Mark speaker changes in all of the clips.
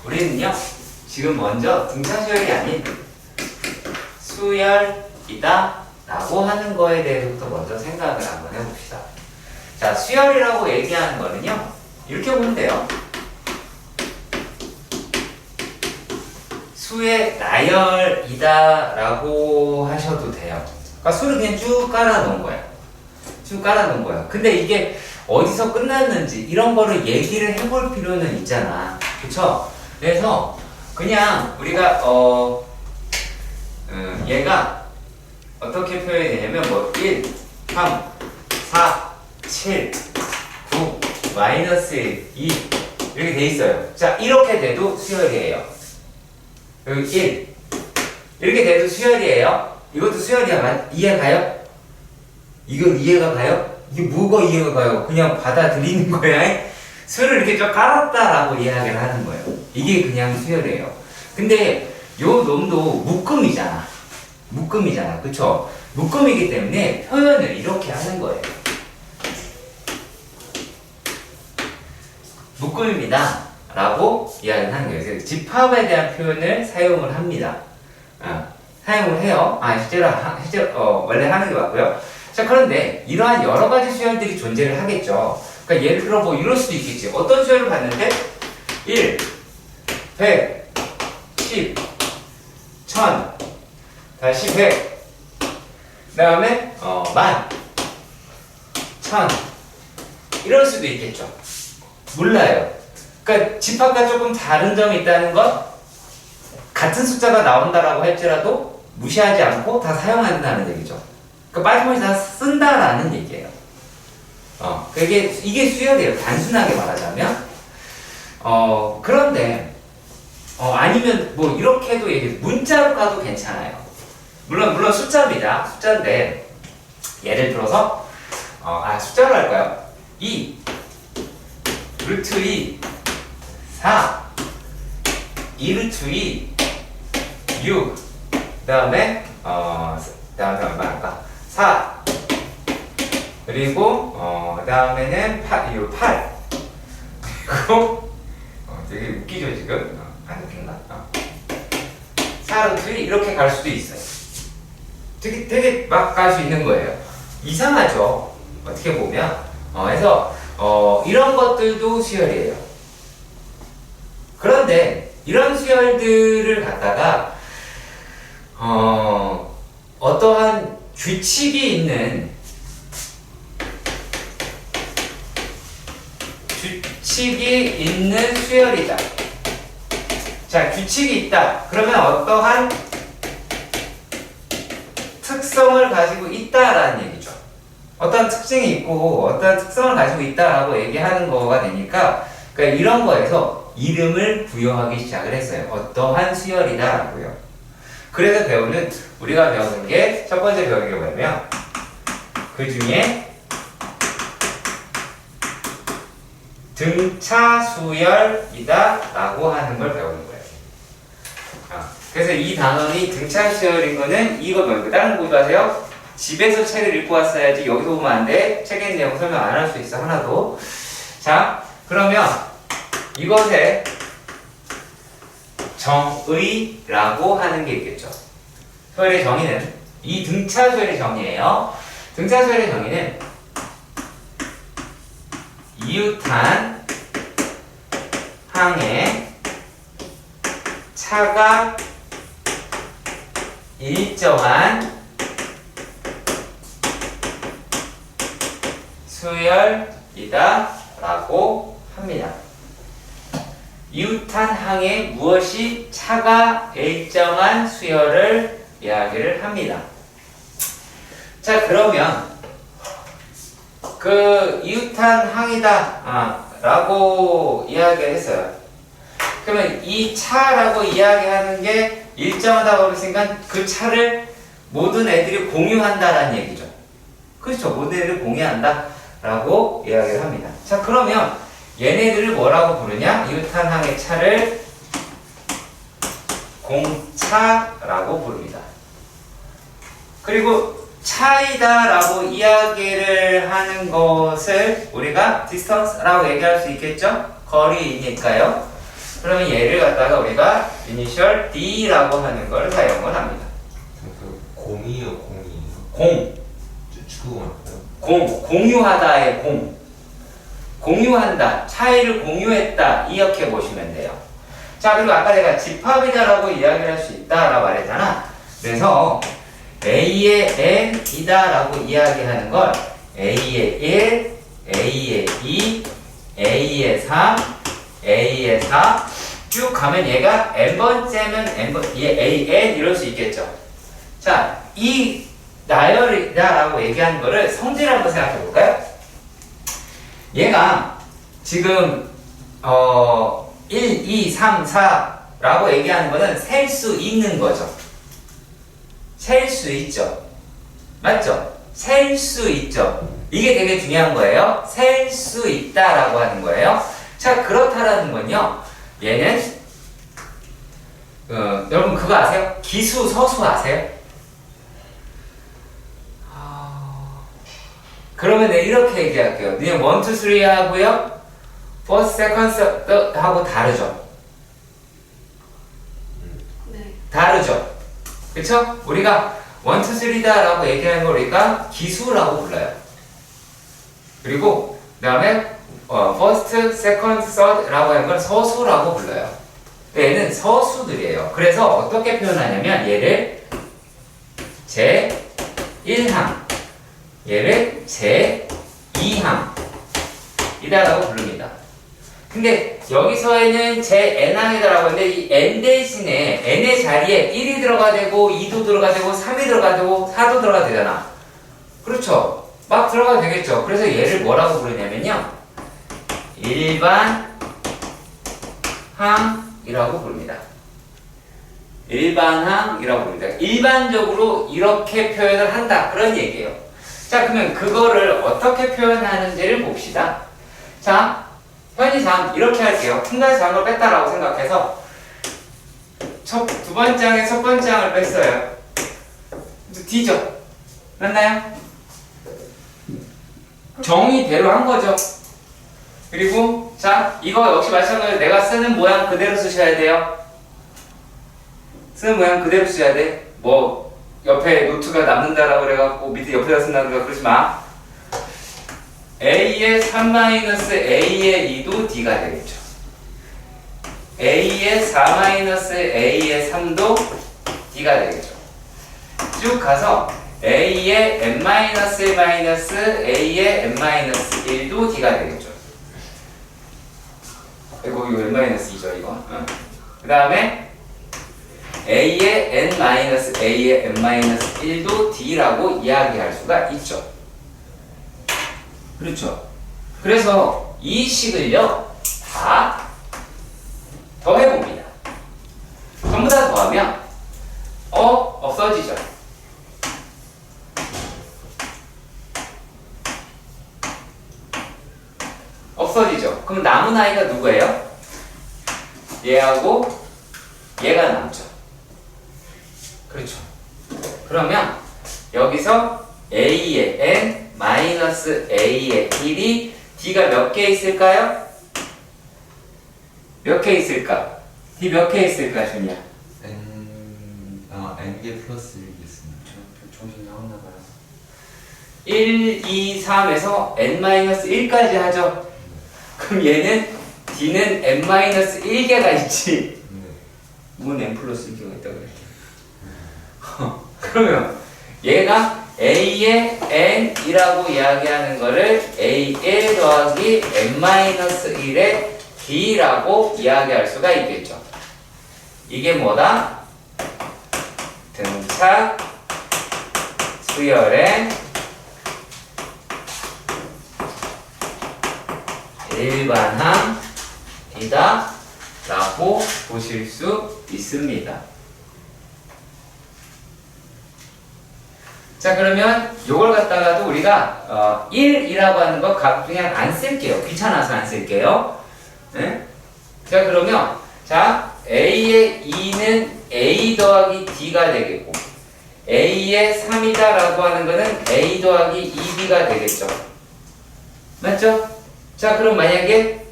Speaker 1: 우리는요, 지금 먼저 등차 수열이 아닌 수열이다 라고 하는 거에 대해서부터 먼저 생각을 한번 해봅시다. 자, 수열이라고 얘기하는 거는요, 이렇게 보면 돼요. 수의 나열이다 라고 하셔도 돼요. 그러니까 수를 그냥 쭉 깔아놓은 거야. 쭉 깔아놓은 거야. 근데 이게 어디서 끝났는지 이런 거를 얘기를 해볼 필요는 있잖아. 그쵸? 그래서 그냥 우리가 얘가 어떻게 표현이 되냐면 뭐 1, 3, 4, 7, 9, 마이너스 1, 2 이렇게 돼 있어요. 자, 이렇게 돼도 수열이에요. 여기 1 이렇게 돼도 수열이에요. 이것도 수열이야. 이해가요? 이건 이해가 가요? 이게 뭐가 이해가 가요? 그냥 받아들이는 거야. 수를 이렇게 좀 깔았다라고 이야기를 하는 거예요. 이게 그냥 수열이에요. 근데 요 놈도 묶음이잖아. 묶음이잖아. 그쵸? 묶음이기 때문에 표현을 이렇게 하는 거예요. 묶음입니다 라고 이야기를 하는 거예요. 그래서 집합에 대한 표현을 사용을 합니다. 사용을 해요. 실제로 원래 하는 게 맞고요. 자, 그런데 이러한 여러 가지 수열들이 존재를 하겠죠. 그러니까 예를 들어 뭐 이럴 수도 있겠지. 어떤 수열을 봤는데 1, 100, 10, 1000, 다시 100, 그 다음에 10,000, 1000 이럴 수도 있겠죠. 몰라요. 그러니까 집합과 조금 다른 점이 있다는 건 같은 숫자가 나온다라고 할지라도 무시하지 않고 다 사용한다는 얘기죠. 그러니까 빠짐없이 다 쓴다라는 얘기예요. 이게 수열이에요. 단순하게 말하자면. 그런데 아니면 뭐 이렇게도 얘기해. 문자로 가도 괜찮아요. 물론 숫자입니다. 숫자인데 예를 들어서 숫자로 할까요? 2 루트 2 4 2 루트 2 6 그 다음에 얼마 할까? 4 그리고 그 다음에는 8 그리고 되게 웃기죠 지금? 안 웃긴가? 4 루트 2 이렇게 갈 수도 있어요. 되게 막 갈 수 있는 거예요. 이상하죠? 어떻게 보면. 그래서 이런 것들도 수열이에요. 그런데 이런 수열들을 갖다가 어떠한 규칙이 있는 수열이다. 자, 규칙이 있다. 그러면 어떠한 특성을 가지고 있다라는 얘기죠. 어떤 특징이 있고 어떤 특성을 가지고 있다라고 얘기하는 거가 되니까 그러니까 이런 거에서 이름을 부여하기 시작을 했어요. 어떠한 수열이다라고요. 그래서 우리가 배우는 게 첫 번째 배우는 게 뭐냐면 그 중에 등차 수열이다 라고 하는 걸 배우는 거예요. 그래서 이 단원이 등차 수열인 거는 이거 말고 다른 거 보지 마세요. 집에서 책을 읽고 왔어야지. 여기서 보면 안 돼. 책의 내용 설명 안 할 수 있어. 하나도. 자, 그러면 이것에 정의라고 하는 게 있겠죠. 수열의 정의는 이 등차 수열의 정의예요. 등차 수열의 정의는 이웃한 항의 차가 일정한 수열이다 라고 합니다. 이웃한 항에 무엇이 차가 일정한 수열을 이야기를 합니다. 자, 그러면 그 이웃한 항이다 라고 이야기를 했어요. 그러면 이 차라고 이야기하는 게 일정하다고 했으니까 그 차를 모든 애들이 공유한다라는 얘기죠. 그렇죠. 모든 애들이 공유한다 라고 이야기를 합니다. 자, 그러면 얘네들을 뭐라고 부르냐? 이웃한 항의 차를 공차라고 부릅니다. 그리고 차이다라고 이야기를 하는 것을 우리가 distance라고 얘기할 수 있겠죠? 거리니까요. 그러면 얘를 갖다가 우리가 initial D라고 하는 걸 사용을 합니다.
Speaker 2: 공이요, 공이요.
Speaker 1: 공,
Speaker 2: 축구 맞나요?
Speaker 1: 공유하다의 공. 공유한다, 차이를 공유했다, 이렇게 보시면 돼요. 자, 그리고 아까 내가 집합이다라고 이야기를 할 수 있다라고 말했잖아. 그래서 A의 N이다라고 이야기하는 걸 A의 1, A의 2, A의 3, A의 4 쭉 가면 얘가 N번째면 N번, 얘 AN 이럴 수 있겠죠. 자, 이 나열이다라고 얘기하는 거를 성질을 한번 생각해 볼까요? 얘가 지금 1, 2, 3, 4라고 얘기하는 거는 셀 수 있는 거죠. 셀 수 있죠. 맞죠? 셀 수 있죠. 이게 되게 중요한 거예요. 셀 수 있다라고 하는 거예요. 자, 그렇다라는 건요. 얘는 여러분 그거 아세요? 기수, 서수 아세요? 그러면 내가 이렇게 얘기할게요. 그냥 1, 2, 3 하고요. first, second, third 하고 다르죠?
Speaker 3: 네.
Speaker 1: 다르죠? 그쵸? 우리가 1, 2, 3다 라고 얘기하는 걸 우리가 기수라고 불러요. 그리고 그 다음에 first, second, third 라고 하는 걸 서수라고 불러요. 얘는 서수들이에요. 그래서 어떻게 표현하냐면 얘를 제1항 얘를 제2항 이다라고 부릅니다. 근데 여기서에는 제 n항이다라고 하는데 이 n 대신에 n의 자리에 1이 들어가 되고 2도 들어가 되고 3이 들어가 되고 4도 들어가 되잖아. 그렇죠? 막 들어가 되겠죠. 그래서 얘를 뭐라고 부르냐면요. 일반 항이라고 부릅니다. 일반항이라고 부릅니다. 일반적으로 이렇게 표현을 한다. 그런 얘기예요. 자, 그러면 그거를 어떻게 표현하는지를 봅시다. 자, 편의상 이렇게 할게요. 한 가지 장을 뺐다라고 생각해서 두 번째 항에 첫 번째 항을 뺐어요. D죠? 맞나요? 정의대로 한 거죠. 그리고 자, 이거 역시 마찬가지로 내가 쓰는 모양 그대로 쓰셔야 돼요. 쓰는 모양 그대로 써야 돼. 뭐 옆에 노트가 남는다라고 그래갖고 밑에 옆에다 쓴다고 그러지 마. A의 3-A의 2도 D가 되겠죠. A의 4-A의 3도 D가 되겠죠. 쭉 가서 A의 n-1-A의 n-1도 D가 되겠죠. 이거 n-2죠 이거. 그 다음에 A의 n-A의 n-1도 D라고 이야기할 수가 있죠. 그렇죠. 그래서 이 식을요 다 더해봅니다. 전부 다 더하면 없어지죠. 없어지죠. 그럼 남은 아이가 누구예요? 얘하고 얘가 남죠. 그렇죠. 그러면 여기서 A의 n 마이너스 A의 1이 D가 몇 개 있을까요? 몇 개 있을까? D 몇 개 있을까, 준이야?
Speaker 2: n개 플러스 1이겠습니다.
Speaker 1: 정신이 나왔나봐요. 1, 2, 3에서 n-1까지 하죠? 그럼 얘는 D는 n-1개가 있지. 뭔 n 플러스 1개가 있다고 그랬지? 그러면 얘가 A의 n이라고 이야기하는 거를 A1 더하기 n-1의 D라고 이야기할 수가 있겠죠. 이게 뭐다? 등차 수열의 일반항이다 라고 보실 수 있습니다. 자, 그러면 요걸 갖다가도 우리가 1이라고 하는 거 그냥 안 쓸게요. 귀찮아서 안 쓸게요. 네? 자, 그러면 자 A의 2는 A 더하기 D가 되겠고 A의 3이다 라고 하는 거는 A 더하기 2B가 되겠죠. 맞죠? 자, 그럼 만약에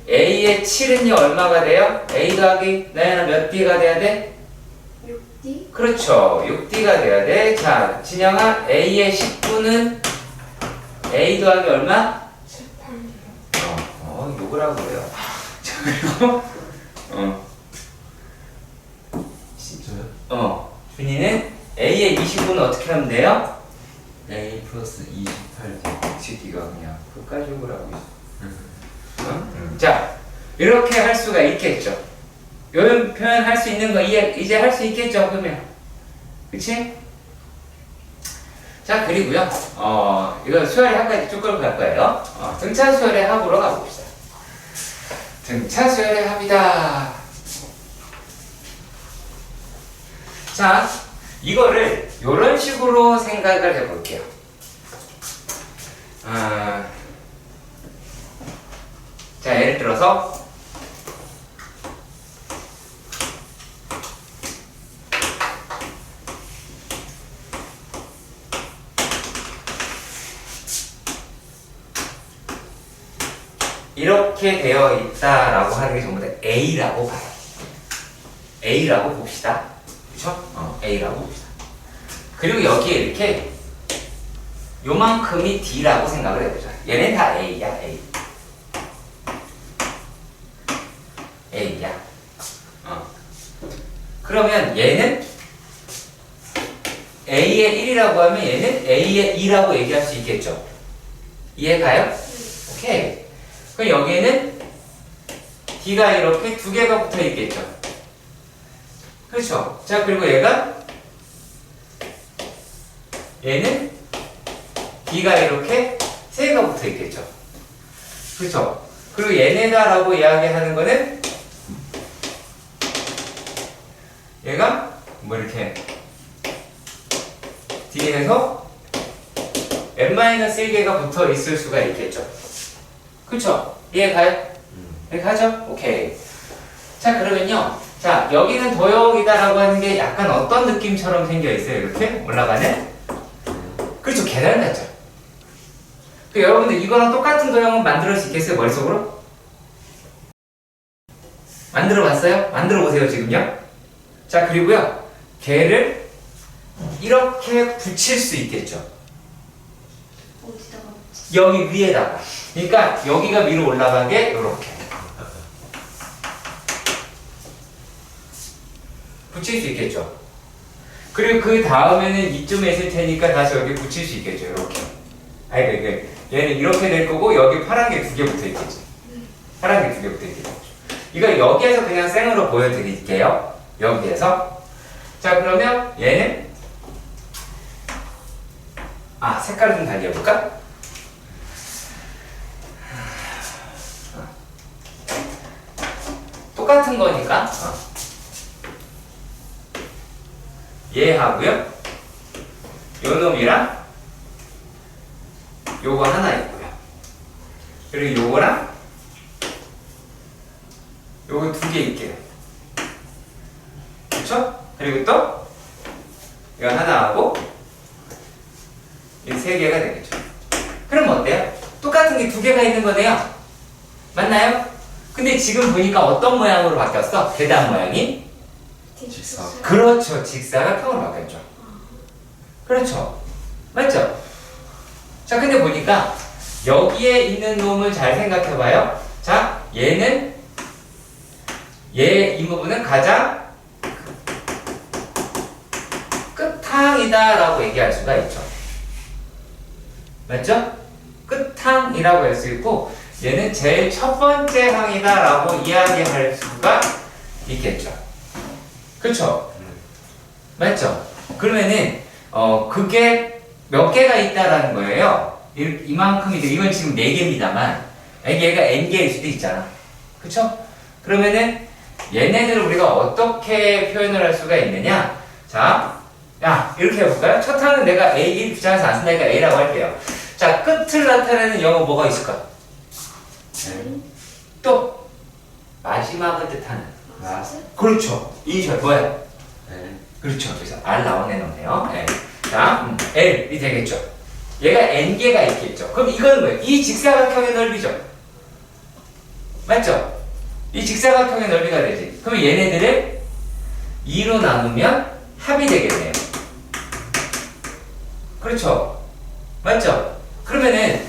Speaker 1: A의 7은요 얼마가 돼요? A 더하기 나연아 몇 D가 돼야 돼?
Speaker 3: 6D?
Speaker 1: 그렇죠. 6D가 돼야 돼. 자, 진영아 A의 19는 A 더하기 얼마?
Speaker 3: 18.
Speaker 1: 욕을 하고 그래요. 자, 그리고
Speaker 2: 진짜요?
Speaker 1: 준이는 A의 29는 어떻게 하면 돼요?
Speaker 2: A 플러스 28D.
Speaker 1: 지기가 그냥 그까지 욕을 하고 있어. 자, 이렇게 할 수가 있겠죠. 이런 표현 할 수 있는 거 이제 할 수 있겠죠, 그러면. 그치? 자, 그리고요, 이거 수열의 합까지 쭉 끌고 갈 거예요. 등차 수열의 합으로 가봅시다. 등차 수열의 합이다. 자, 이거를 이런 식으로 생각을 해볼게요. 자, 예를 들어서 이렇게 되어 있다라고 하는 게 전부 다 A라고 봐요. A라고 봅시다. 그렇죠? A라고 봅시다. 그리고 여기에 이렇게 요만큼이 D라고 생각을 해보자. 얘는 다 A야, A. A야. 그러면 얘는 A의 1이라고 하면 얘는 A의 2라고 얘기할 수 있겠죠? 이해가요? 오케이. 그럼 여기에는 D가 이렇게 두 개가 붙어 있겠죠? 그렇죠? 자, 그리고 얘는 D가 이렇게 세 개가 붙어 있겠죠? 그렇죠? 그리고 얘네다라고 이야기하는 거는 얘가 뭐 이렇게 D에서 n-1개가 붙어 있을 수가 있겠죠? 그쵸? 이해가요? 이해가죠? 오케이. 자, 그러면요. 자, 여기는 도형이다라고 하는 게 약간 어떤 느낌처럼 생겨 있어요? 이렇게 올라가는? 그렇죠. 계단 같죠? 그 여러분들 이거랑 똑같은 도형은 만들 수 있겠어요? 머릿속으로? 만들어 봤어요? 만들어 보세요, 지금요. 자, 그리고요. 걔를 이렇게 붙일 수 있겠죠?
Speaker 3: 어디다가 붙지?
Speaker 1: 여기 위에다가. 그러니까 여기가 위로 올라가게 이렇게 붙일 수 있겠죠. 그리고 그 다음에는 이쯤에 있을 테니까 다시 여기 붙일 수 있겠죠. 이렇게. 아니 얘는 이렇게 될 거고 여기 파란 게 두 개 붙어 있겠지. 파란 게 두 개 붙어 있겠죠. 이거 여기에서 그냥 생으로 보여드릴게요. 여기에서. 자, 그러면 얘는 색깔을 좀 달리 해볼까? 똑같은 거니까 얘하고요 요 놈이랑 요거 하나 있고요 그리고 요거랑 요거 두 개 있게요. 그쵸? 그리고 또 이거 하나 하고 이 세 개가 되겠죠. 그럼 어때요? 똑같은 게 두 개가 있는 거네요. 맞나요? 근데 지금 보니까 어떤 모양으로 바뀌었어? 계단 모양이?
Speaker 2: 직사.
Speaker 1: 그렇죠. 직사각형으로 바뀌었죠. 그렇죠. 맞죠? 자, 근데 보니까 여기에 있는 놈을 잘 생각해봐요. 자, 얘는 이 부분은 가장 끝항이다라고 얘기할 수가 있죠. 맞죠? 끝항이라고 할 수 있고 얘는 제일 첫 번째 항이다라고 이야기할 수가 있겠죠. 그쵸? 맞죠? 그러면은 그게 몇 개가 있다라는 거예요. 이만큼인데 이건 지금 4개입니다만 얘가 n개일 수도 있잖아. 그쵸? 그러면은 얘네들을 우리가 어떻게 표현을 할 수가 있느냐? 자, 이렇게 해볼까요? 첫 항은 내가 A 귀찮아서 안 쓴다니까 A라고 할게요. 자, 끝을 나타내는 영어 뭐가 있을까? 또 마지막을 뜻하는. 그렇죠. 이니셜 뭐야?
Speaker 2: L.
Speaker 1: 그렇죠. 그래서 R 나오네요. 네. 자, L이 되겠죠. 얘가 n개가 있겠죠. 그럼 이건 뭐예요? 이 직사각형의 넓이죠. 맞죠? 이 직사각형의 넓이가 되지. 그럼 얘네들을 2로 나누면 합이 되겠네요. 그렇죠? 맞죠? 그러면은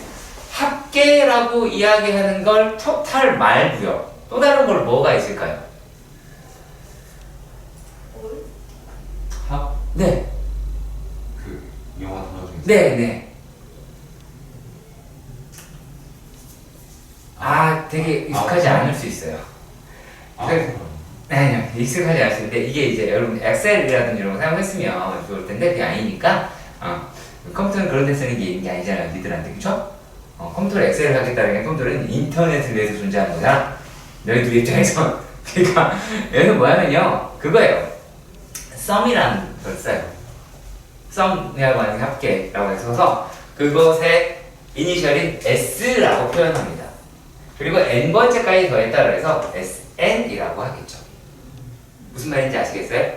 Speaker 1: 합계라고 이야기하는 걸 토탈 말고요. 또 다른 걸 뭐가 있을까요?
Speaker 2: 합?
Speaker 1: 네.
Speaker 2: 그 영화 단어 중에서
Speaker 1: 네, 네. 아, 되게 익숙하지 않을 수 있어요.
Speaker 2: 아,
Speaker 1: 네, 익숙하지 않을 수 있는데 이게 이제 여러분 엑셀이라든지 이런 거 사용했으면 좋을 텐데 그게 아니니까 컴퓨터는 그런 데 쓰는 게 있는 게 아니잖아요, 니들한테. 그쵸? 컴퓨터를 엑셀을 하겠다는 게 컴퓨터는 인터넷을 위해서 존재하는 거잖아. 너희들 입장에서. 그러니까 얘는 뭐냐면요, 그거예요. 썸이라는 걸 써요. 썸이라고 하는 게 합계라고 해서 그것의 이니셜인 S라고 표현합니다. 그리고 n번째까지 더했다 그래서 SN이라고 하겠죠. 무슨 말인지 아시겠어요?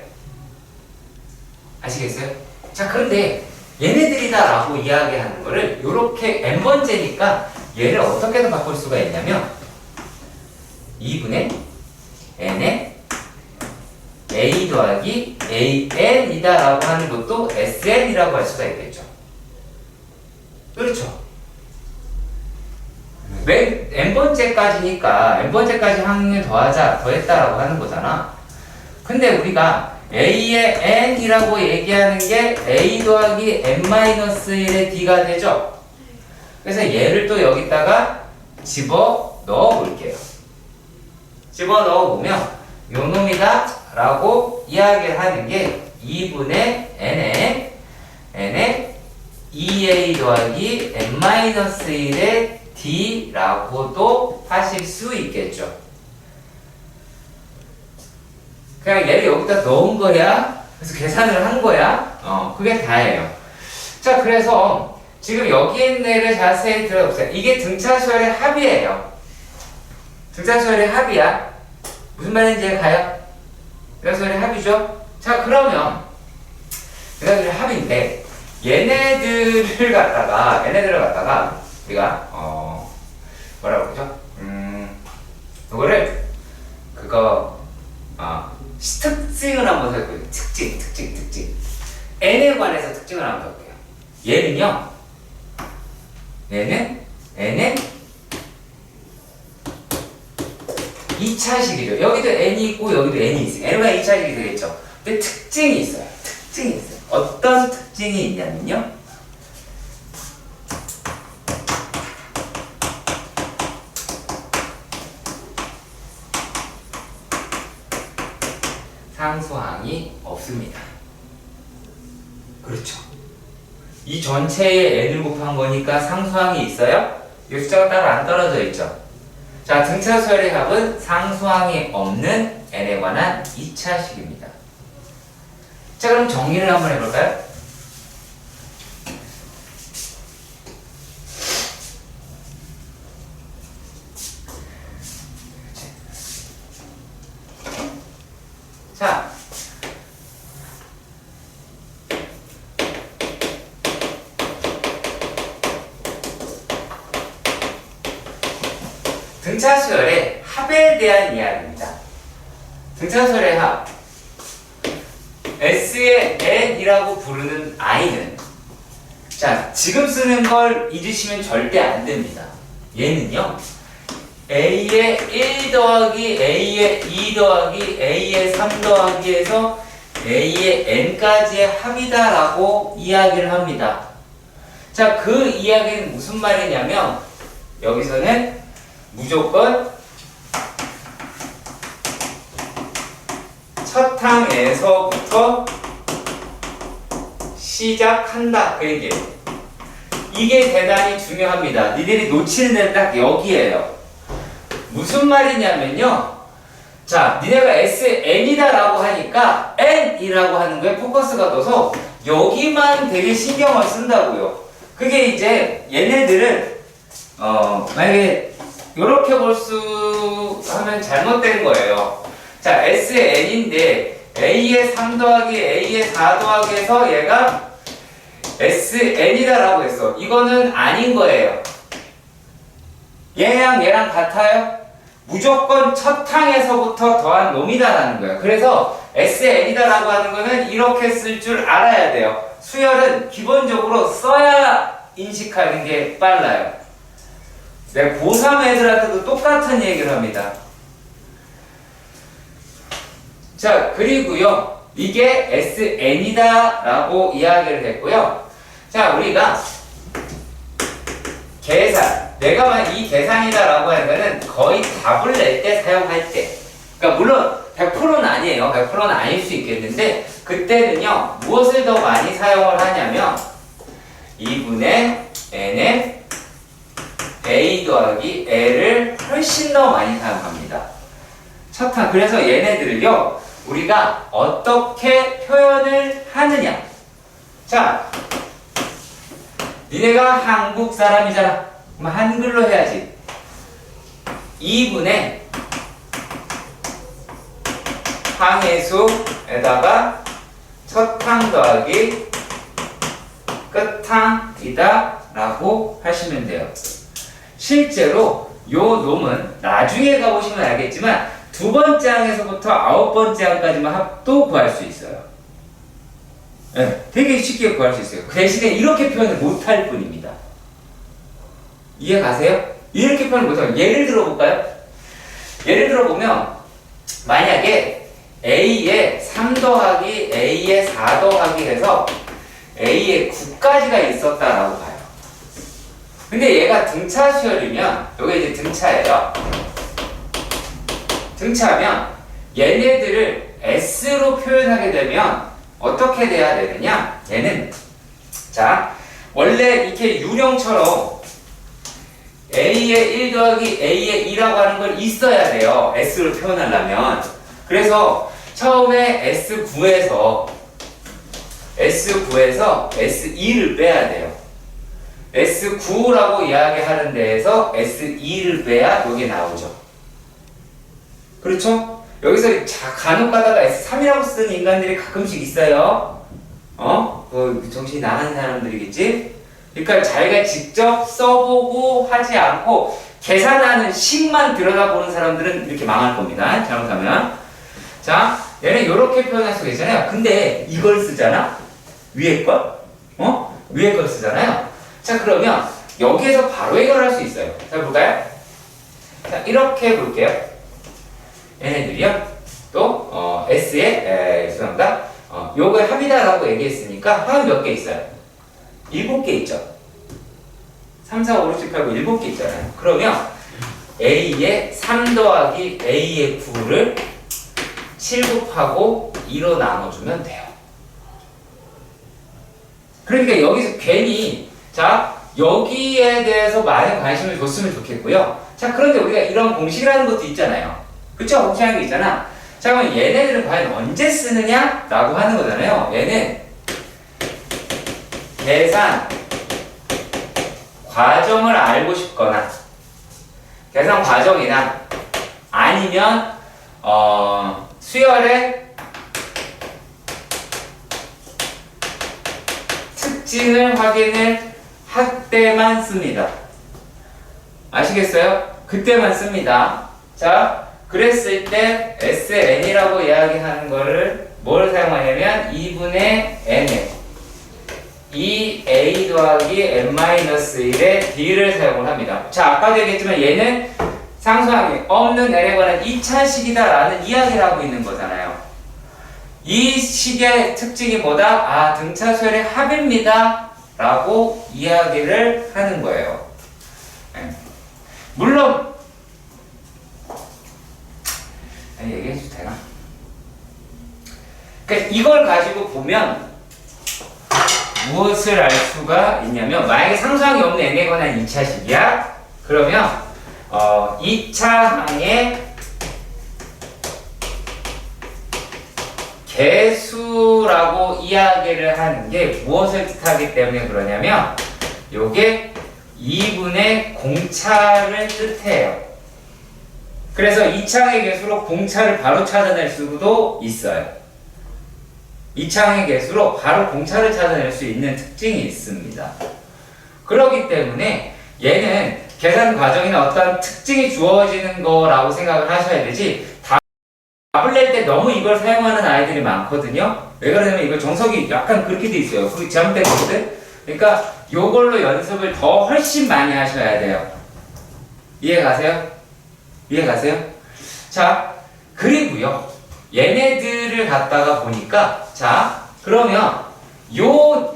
Speaker 1: 아시겠어요? 자, 그런데 얘네들이다 라고 이야기하는 거를 이렇게 n번째니까 얘를 어떻게든 바꿀 수가 있냐면 2분의 n에 a 더하기 an이다 라고 하는 것도 sn이라고 할 수가 있겠죠. 그렇죠? 맨 n번째까지니까 n번째까지 확률 더했다라고 하는 거잖아. 근데 우리가 a의 n이라고 얘기하는 게 a 더하기 n-1의 d가 되죠. 그래서 얘를 또 여기다가 집어 넣어 볼게요. 집어 넣어 보면 요 놈이다 라고 이야기를 하는 게 2분의 n에 2a 더하기 n-1의 d라고도 하실 수 있겠죠. 그냥 얘를 여기다 넣은 거야. 그래서 계산을 한 거야. 그게 다예요. 자, 그래서 지금 여기 있는 애를 자세히 들어보세요. 이게 등차수열의 합이에요. 등차수열의 합이야. 무슨 말인지 가요? 등차수열의 합이죠. 자, 그러면 등차수열의 합인데 얘네들을 갖다가 우리가 뭐라고 그러죠? 이거를 특징을 한번 살펴볼게요. 특징. n에 관해서 특징을 한번 볼게요. 얘는 2차식이죠. 여기도 n이 있고 여기도 n이 있어요. n가 2차식이 되겠죠. 근데 특징이 있어요. 어떤 특징이 있냐면요. 상수항이 없습니다. 그렇죠. 이 전체에 n을 곱한 거니까 상수항이 있어요? 이 숫자가 따로 안 떨어져 있죠. 자, 등차수열의 합은 상수항이 없는 n에 관한 2차식입니다. 자, 그럼 정리를 한번 해볼까요? 자, 등차수열의 합에 대한 이야기입니다. 등차수열의 합 S의 n이라고 부르는 i는, 자, 지금 쓰는 걸 잊으시면 절대 안 됩니다. 얘는요, a의 1 더하기 a의 2 더하기 a의 3 더하기 해서 a의 n까지의 합이다 라고 이야기를 합니다. 자, 그 이야기는 무슨 말이냐면 여기서는 무조건 첫 항에서부터 시작한다, 그 얘기예요. 이게 대단히 중요합니다. 니들이 놓치는 데는 딱 여기에요. 무슨 말이냐면요, 자, 니네가 SN이다 라고 하니까 N이라고 하는 거에 포커스가 둬서 여기만 되게 신경을 쓴다고요. 그게 이제 얘네들은 만약에 이렇게 볼 수 하면 잘못된 거예요. 자, SN인데 A의 3 더하기 A의 4 더하기 해서 얘가 SN이다 라고 했어. 이거는 아닌 거예요. 얘랑 같아요? 무조건 첫 항에서부터 더한 놈이다라는 거예요. 그래서 SN이다라고 하는 거는 이렇게 쓸 줄 알아야 돼요. 수열은 기본적으로 써야 인식하는 게 빨라요. 내가 고3 애들한테도 똑같은 얘기를 합니다. 자, 그리고요, 이게 SN이다 라고 이야기를 했고요. 자, 우리가 계산, 내가 만약 이 계산이다 라고 하는 거는 거의 답을 낼 때 사용할 때, 그러니까 물론 100%는 아니에요. 100%는 아닐 수 있겠는데 그때는요, 무엇을 더 많이 사용을 하냐면 2분의 n의 a 더하기 l을 훨씬 더 많이 사용합니다. 첫 항, 그래서 얘네들을요, 우리가 어떻게 표현을 하느냐. 자, 니네가 한국 사람이잖아. 그럼 한글로 해야지. 2분의 항의수에다가 첫항 더하기 끝항이다 라고 하시면 돼요. 실제로 요 놈은 나중에 가보시면 알겠지만 두 번째 항에서부터 9번째 항까지만 합도 구할 수 있어요. 네, 되게 쉽게 구할 수 있어요. 그 대신에 이렇게 표현을 못할 뿐입니다. 이해 가세요? 이렇게 표현을 못하면 예를 들어볼까요? 예를 들어보면 만약에 A에 3 더하기 A에 4 더하기 해서 A에 9까지가 있었다라고 봐요. 근데 얘가 등차 수열이면 이게 이제 등차예요. 등차면 얘네들을 S로 표현하게 되면 어떻게 돼야 되느냐? 얘는 자, 원래 이렇게 유령처럼 A에 1 더하기 A에 2라고 하는 걸 있어야 돼요. S로 표현하려면. 그래서 처음에 S9에서 S2를 빼야 돼요. S9라고 이야기하는 데에서 S2를 빼야 이게 나오죠. 그렇죠? 여기서 간혹 가다가 S3이라고 쓰는 인간들이 가끔씩 있어요. 그 정신이 나간 사람들이겠지? 그러니까 자기가 직접 써보고 하지 않고 계산하는 식만 들여다보는 사람들은 이렇게 망할 겁니다. 잘못하면. 자, 얘는 이렇게 표현할 수가 있잖아요. 근데 이걸 쓰잖아? 위에 걸? 위에 걸 쓰잖아요. 자, 그러면 여기에서 바로 해결할 수 있어요. 자, 볼까요? 자, 이렇게 볼게요. 얘네들이요. 또, S에, 죄송합니다. 요걸 합이다라고 얘기했으니까 합은 몇 개 있어요? 7개 있죠. 3, 4, 5, 6, 7, 8, 9, 7개 있잖아요. 그러면 A에 3 더하기 A의 9를 7 곱하고 2로 나눠주면 돼요. 그러니까 여기서 괜히 자, 여기에 대해서 많은 관심을 줬으면 좋겠고요. 자, 그런데 우리가 이런 공식이라는 것도 있잖아요. 그쵸? 공식이라는 게 있잖아. 자, 그럼 얘네들은 과연 언제 쓰느냐? 라고 하는 거잖아요. 얘는 계산 과정을 알고 싶거나 계산 과정이나 아니면 수열의 특징을 확인을 할 때만 씁니다. 아시겠어요? 그때만 씁니다. 자, 그랬을 때 SN이라고 이야기하는 거를 뭘 사용하냐면 2분의 N에 2A 더하기 N-1의 D를 사용을 합니다. 자, 아까도 얘기했지만 얘는 상수항이 없는 N에 관한 2차식이다 라는 이야기를 하고 있는 거잖아요. 이 식의 특징이 뭐다? 등차 수열의 합입니다 라고 이야기를 하는 거예요. 네. 물론 얘기해도 되나? 그러니까 이걸 가지고 보면 무엇을 알 수가 있냐면 만약에 상수항이 없는 n에 관한 2차식이야? 그러면 2차항의 개수라고 이야기를 하는 게 무엇을 뜻하기 때문에 그러냐면 요게 2분의 공차를 뜻해요. 그래서 2차항의 개수로 공차를 바로 찾아낼 수도 있어요. 2차항의 개수로 바로 공차를 찾아낼 수 있는 특징이 있습니다. 그렇기 때문에 얘는 계산 과정이나 어떤 특징이 주어지는 거라고 생각을 하셔야 되지, 답을 낼 때 너무 이걸 사용하는 아이들이 많거든요. 왜 그러냐면 이거 정석이 약간 그렇게 돼 있어요. 그게 잘못된 거거든. 그러니까 요걸로 연습을 더 훨씬 많이 하셔야 돼요. 이해 가세요? 이해 가세요? 자, 그리고요, 얘네들을 갖다가 보니까, 자, 그러면 요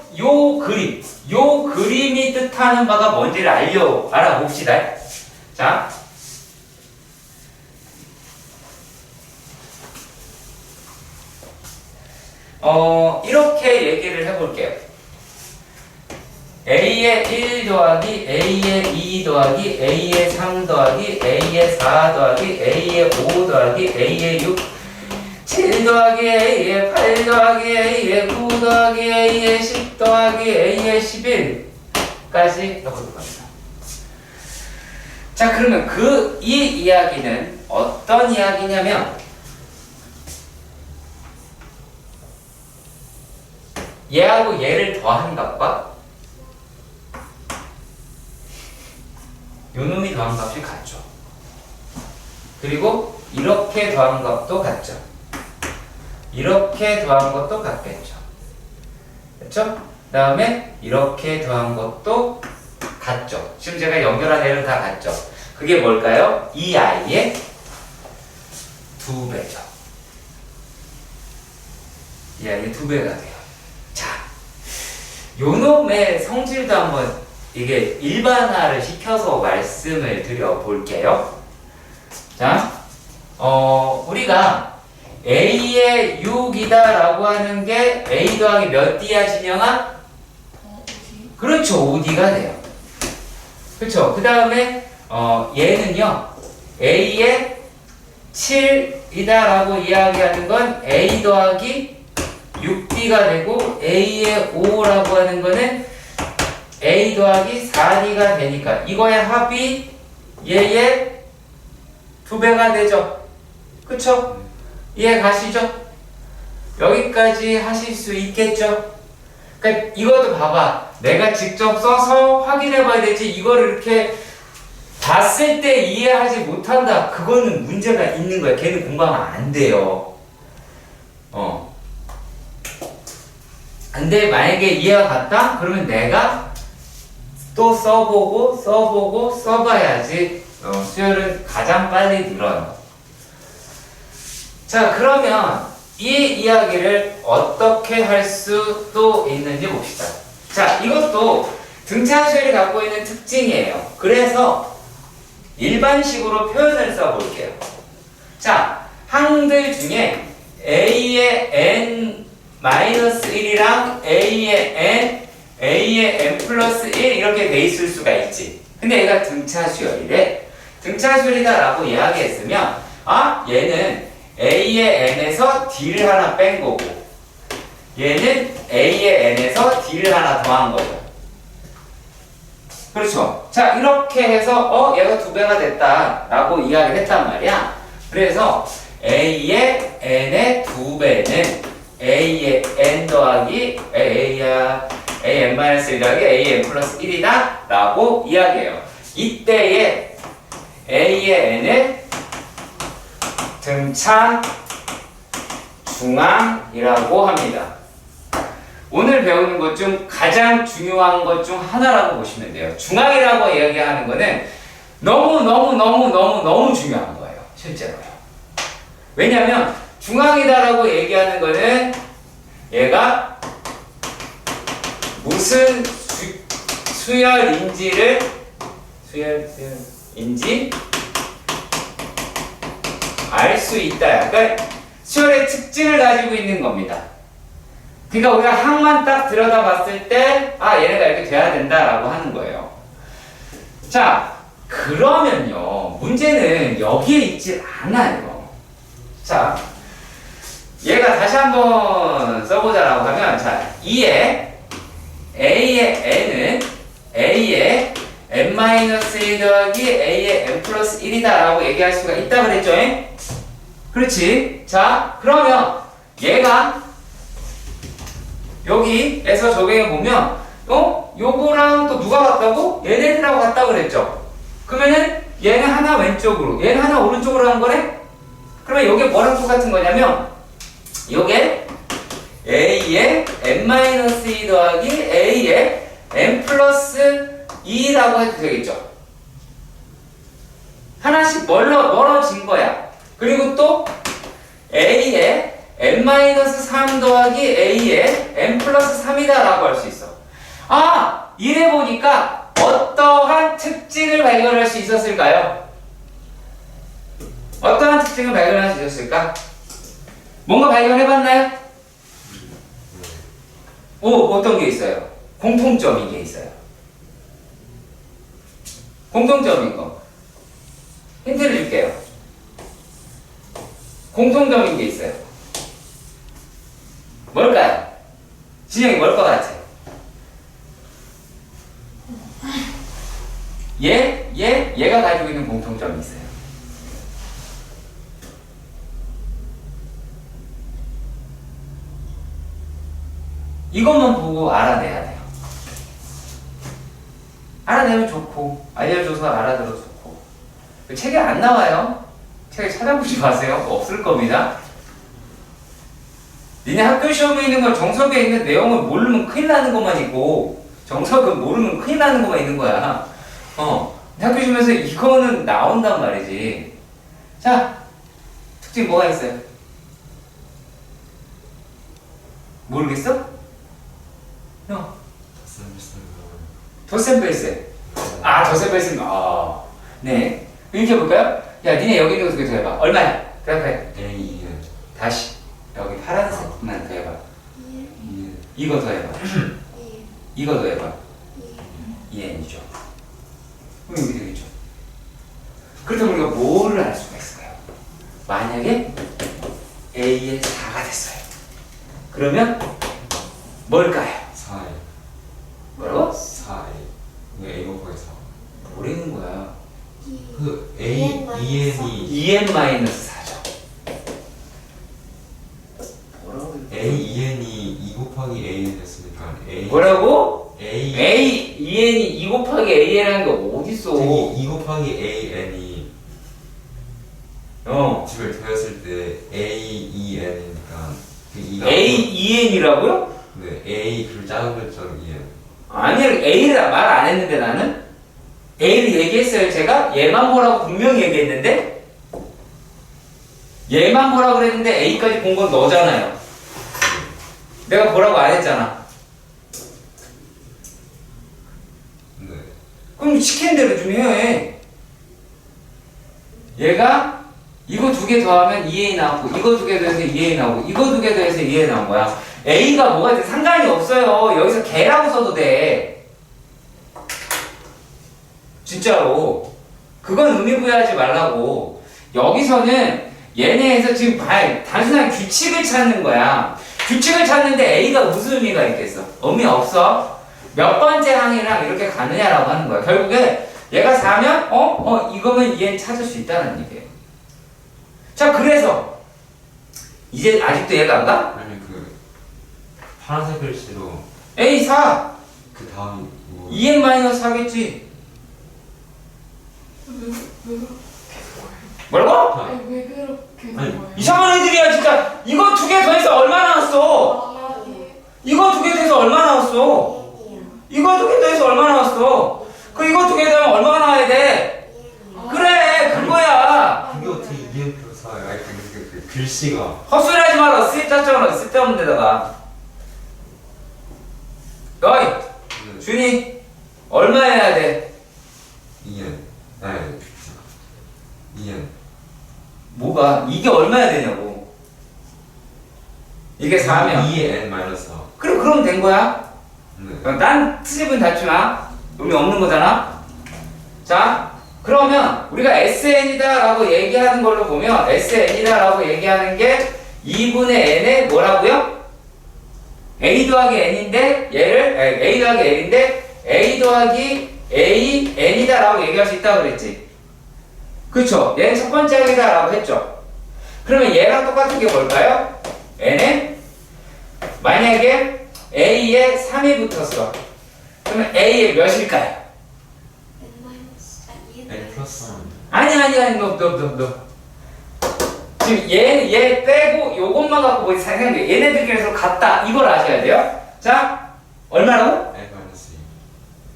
Speaker 1: 그림이 뜻하는 바가 뭔지를 알아봅시다. 자, 이렇게 얘기를 해볼게요. A의 1 더하기 A의 2 더하기 A의 3 더하기 A의 4 더하기 A의 5 더하기 A의 6 7 더하기 A의 8 더하기 A의 9 더하기 A의 10 더하기 A의 11까지 넣어볼 겁니다. 자, 그러면 이 이야기는 어떤 이야기냐면, 얘하고 얘를 더한 값과 요놈이 더한 값이 같죠. 그리고 이렇게 더한 값도 같죠. 이렇게 더한 것도 같겠죠. 그렇죠? 그 다음에 이렇게 더한 것도 같죠. 지금 제가 연결한 애는 다 같죠. 그게 뭘까요? 이 아이의 2배죠. 이 아이의 2배가 돼요. 자, 요놈의 성질도 한번 이게 일반화를 시켜서 말씀을 드려볼게요. 자, 우리가 A의 6이다 라고 하는 게 A 더하기 몇 D야, 진영아?
Speaker 3: 5D.
Speaker 1: 그렇죠, 5D가 돼요. 그렇죠. 그 다음에 얘는요, A의 7이다 라고 이야기하는 건 A 더하기 6D가 되고, A의 5라고 하는 거는 A 더하기 4D가 되니까 이거의 합이 얘의 2배가 되죠. 그쵸? 이해 가시죠? 여기까지 하실 수 있겠죠? 그러니까 이것도 봐봐. 내가 직접 써서 확인해 봐야 되지, 이거를 이렇게 봤을 때 이해하지 못한다, 그거는 문제가 있는 거야. 걔는 공부하면 안 돼요. 근데 만약에 이해가 갔다? 그러면 내가 또 써보고 써봐야지 수열은 가장 빨리 늘어요. 자, 그러면 이 이야기를 어떻게 할 수도 있는지 봅시다. 자, 이것도 등차수열이 갖고 있는 특징이에요. 그래서 일반식으로 표현을 써볼게요. 자, 항들 중에 A의 n-1이랑 A의 n 플러스 1 이렇게 돼 있을 수가 있지. 근데 얘가 등차수열이래. 등차수열이다 라고 이야기했으면, 얘는 A의 n에서 D를 하나 뺀 거고, 얘는 A의 n에서 D를 하나 더한 거죠. 그렇죠. 자, 이렇게 해서 얘가 2배가 됐다 라고 이야기를 했단 말이야. 그래서 A의 n의 2배는 A의 n 더하기 an-1 더하기 an 플러스 1이다 라고 이야기해요. 이때에 A의 n을 등차 중앙이라고 합니다. 오늘 배우는 것 중 가장 중요한 것 중 하나라고 보시면 돼요. 중앙이라고 이야기하는 거는 너무 중요한 거예요. 실제로요. 왜냐면 중앙이다라고 얘기하는 거는 얘가 무슨 수열인지 알 수 있다. 그러니까 수열의 특징을 가지고 있는 겁니다. 그러니까 우리가 항만 딱 들여다봤을 때 얘네가 이렇게 돼야 된다라고 하는 거예요. 자, 그러면요, 문제는 여기에 있질 않아요. 자, 얘가 다시 한번 써보자라고 하면, 자, 2에 A의 n은 A의 n-1 더하기 A의 n 플러스 1이다 라고 얘기할 수가 있다 그랬죠? 그렇지? 자, 그러면 얘가 여기에서 적용해 보면 요거랑 또 누가 같다고? 얘네들하고 같다 그랬죠? 그러면은 얘는 하나 왼쪽으로, 얘는 하나 오른쪽으로 한 거네? 그러면 이게 뭐랑 똑같은 거냐면 요게 a의 n-2 더하기 a의 n 플러스 2라고 해도 되겠죠. 하나씩 멀어진 거야. 그리고 또 a의 n-3 더하기 a의 n 플러스 3이다 라고 할 수 있어. 아! 이래 보니까 어떠한 특징을 발견할 수 있었을까요? 어떠한 특징을 발견할 수 있었을까? 뭔가 발견해봤나요? 오, 어떤 게 있어요? 공통점인 게 있어요. 공통점인 거. 힌트를 줄게요. 공통점인 게 있어요. 뭘까요? 진영이 뭘 것 같아? 얘가 가지고 있는 공통점이 있어요. 이것만 보고 알아내야 돼요. 알아내면 좋고, 알려줘서 알아들어서 좋고. 책에 안 나와요. 책에 찾아보지 마세요. 없을 겁니다. 니네 학교 시험에 있는 건 정석에 있는 내용을 모르면 큰일 나는 것만 있고, 정석은 모르면 큰일 나는 것만 있는 거야. 학교 시험에서 이거는 나온단 말이지. 자, 특징 뭐가 있어요? 모르겠어? 덧셈뺄셈. 덧셈뺄셈. 네. 이렇게 해볼까요? 야, 니네 여기 있는 거 두 개 더 해봐. 얼마야? 대답해.
Speaker 2: A
Speaker 1: 다시. 여기 파란색만 더 해봐.
Speaker 3: 1,
Speaker 1: 이거 더 해봐.
Speaker 3: 1,
Speaker 1: 이거 더 해봐.
Speaker 3: 2,
Speaker 1: 2n이죠. 그럼 여기 되겠죠. 그렇다면 우리가 뭐를 알 수가 있을까요? 만약에 a의 4가 됐어요. 그러면 뭘까요?
Speaker 2: 4A
Speaker 1: 뭐라고?
Speaker 2: 4A A 곱하기 4
Speaker 1: 뭐라는 거야?
Speaker 3: 2,
Speaker 2: 그 A 2N이
Speaker 1: en-4죠. 뭐라고?
Speaker 2: A 2N이 2 곱하기 AN 했으니까 A
Speaker 1: 뭐라고?
Speaker 2: A
Speaker 1: a, en이 2 곱하기 an이라는 게 어딨어?
Speaker 2: 2 곱하기 AN이 집을 더했을 때 A 2N이니까 그 2가
Speaker 1: a, en이라고요?
Speaker 2: 네 A 그 작은 글자로 2N
Speaker 1: 아니, a를 말 안 했는데 나는? a를 얘기했어요, 제가? 얘만 보라고 분명히 얘기했는데? 얘만 보라고 그랬는데 a까지 본 건 너잖아요. 내가 보라고 안 했잖아.
Speaker 2: 네
Speaker 1: 그럼 시키는 대로 좀 해. 얘가 이거 두 개 더하면 2a 나오고, 이거 두 개 더해서 2a 나오고, 이거 두 개 더해서 2a 나온 거야. a가 뭐가 돼? 상관이 없어요. 여기서 개라고 써도 돼. 진짜로. 그건 의미 부여하지 말라고. 여기서는 얘네에서 지금 단순한 규칙을 찾는 거야. 규칙을 찾는데 a가 무슨 의미가 있겠어? 의미 없어. 몇 번째 항이랑 이렇게 가느냐라고 하는 거야. 결국에 얘가 4면 이거면 얘는 찾을 수 있다는 얘기예요. 자, 그래서 이제 아직도 얘가 안 가?
Speaker 2: 아니 그 파란색 글씨로
Speaker 1: a 4
Speaker 2: 그 다음이 뭐
Speaker 1: 2n-4겠지.
Speaker 3: 왜
Speaker 1: 뭐라고?
Speaker 3: 왜 그렇게
Speaker 2: 아니,
Speaker 3: 거예요?
Speaker 1: 이상한 애들이야 진짜. 이거 두 개 더해서 얼마 나왔어? 이거 두 개 더해서 얼마 나왔어? 이거 두 개 더해서 얼마 나왔어? 이거 두 개 더하면 얼마가 나와야 돼? 그래, 그거야.
Speaker 2: 그게 어떻게 2N 플러스 4야? 아니 그 글씨가
Speaker 1: 헛소리 하지 마라. 쓸데없는 데다가. 어이,
Speaker 2: 네.
Speaker 1: 준이 얼마 해야 돼?
Speaker 2: 2N 아니 2N
Speaker 1: 뭐가? 이게 얼마야 되냐고. 이게 4면.
Speaker 2: 2의 N 마이너스 4
Speaker 1: 그럼 된 거야.
Speaker 2: 네
Speaker 1: 딴 트집은 닫지 마. 의미 없는 거잖아. 자, 그러면 우리가 SN이다 라고 얘기하는 걸로 보면 SN이다 라고 얘기하는 게 2분의 n의 뭐라고요? A 더하기 n인데 얘를 A 더하기 n인데 A 더하기 A n이다 라고 얘기할 수 있다고 그랬지. 그쵸? 얘는 첫 번째 항이다 라고 했죠. 그러면 얘랑 똑같은 게 뭘까요? n에 만약에 A에 3이 붙었어. 그러면 A의 몇일까요?
Speaker 2: 플러스 3.
Speaker 1: 아니, 너. 지금 얘 빼고 요것만 갖고 뭐 생각해. 얘네들끼리 서로 같다. 이걸 아셔야 돼요. 자, 얼마라고?
Speaker 2: N-2.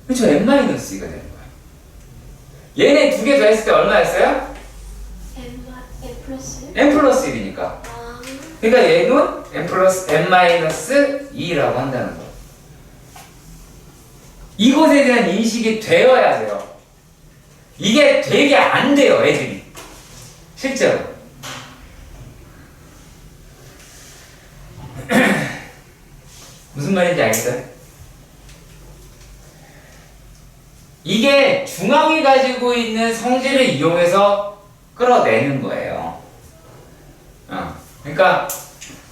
Speaker 1: 그쵸, n-2가 되는 거야. 얘네 두 개 더했을 때 얼마였어요?
Speaker 3: M 플러스
Speaker 1: n 플러스 1이니까.
Speaker 3: 아
Speaker 1: 그러니까 얘는 n 플러스 n-2라고 한다는 거. 이것에 대한 인식이 되어야 돼요. 이게 되게 안 돼요, 애들이. 실제로. 무슨 말인지 알겠어요? 이게 중앙이 가지고 있는 성질을 이용해서 끌어내는 거예요. 그러니까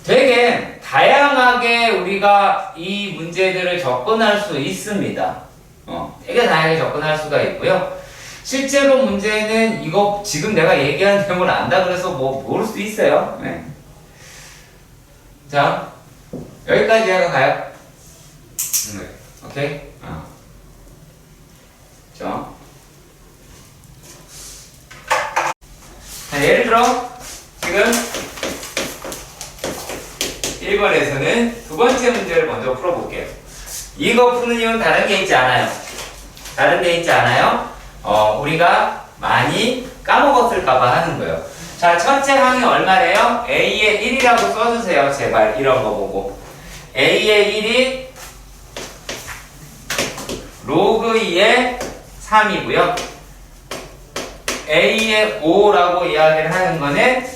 Speaker 1: 되게 다양하게 우리가 이 문제들을 접근할 수 있습니다. 되게 다양하게 접근할 수가 있고요. 실제로 문제는 이거 지금 내가 얘기하는 내용을 안다 그래서 뭐 모를 수 있어요. 네. 자, 여기까지 하고 가요.
Speaker 2: 네.
Speaker 1: 오케이? 자, 예를 들어 지금 1번에서는 두 번째 문제를 먼저 풀어볼게요. 이거 푸는 이유는 다른 게 있지 않아요. 다른 게 있지 않아요. 우리가 많이 까먹었을까봐 하는 거예요. 자, 첫째 항이 얼마래요? A의 1이라고 써주세요. 제발 이런 거 보고. A의 1이 로그 2의 3이고요. A의 5라고 이야기를 하는 거는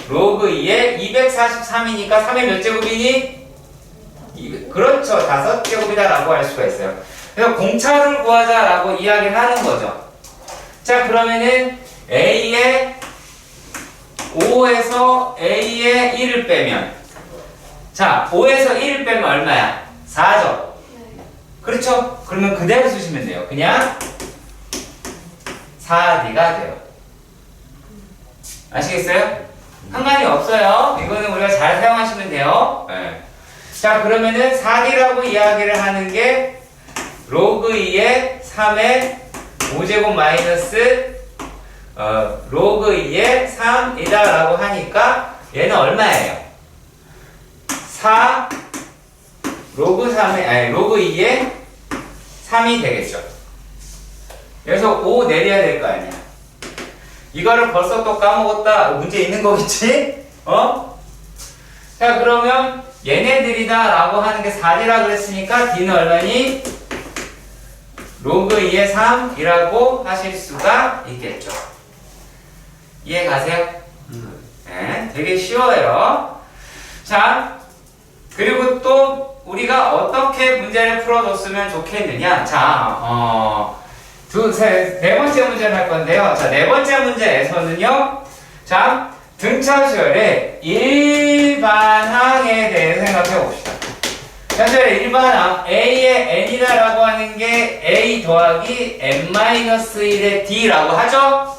Speaker 1: 로그 2의 243이니까 3의 몇 제곱이니? 그렇죠. 5제곱이다 라고 할 수가 있어요. 그래서 공차를 구하자 라고 이야기를 하는 거죠. 자, 그러면은 A의 5에서 A의 1을 빼면, 자, 5에서 1을 빼면 얼마야? 4죠.
Speaker 3: 네.
Speaker 1: 그렇죠? 그러면 그대로 쓰시면 돼요. 그냥 4D가 돼요. 아시겠어요? 상관이 없어요. 이거는 우리가 잘 사용하시면 돼요. 네. 자, 그러면은 4D라고 이야기를 하는 게 로그 2의 3의 5제곱 마이너스 로그 2의 3이다 라고 하니까 얘는 얼마예요? 4 로그 3의 아니 로그 2의 3이 되겠죠. 그래서 5 내려야 될 거 아니야. 이거를 벌써 또 까먹었다. 문제 있는 거겠지? 자, 그러면 얘네들이다 라고 하는 게 4D라 그랬으니까 D는 얼마니? 로그 2의 3이라고 하실 수가 있겠죠. 이해 가세요? 네, 되게 쉬워요. 자, 그리고 또 우리가 어떻게 문제를 풀어줬으면 좋겠느냐. 자, 네 번째 문제를 할 건데요. 자, 네 번째 문제에서는요. 자, 등차수열의 일반항에 대해 생각해 봅시다. 등차수열의 일반항 A의 N이다라고 하는 게 A 더하기 N-1의 D라고 하죠?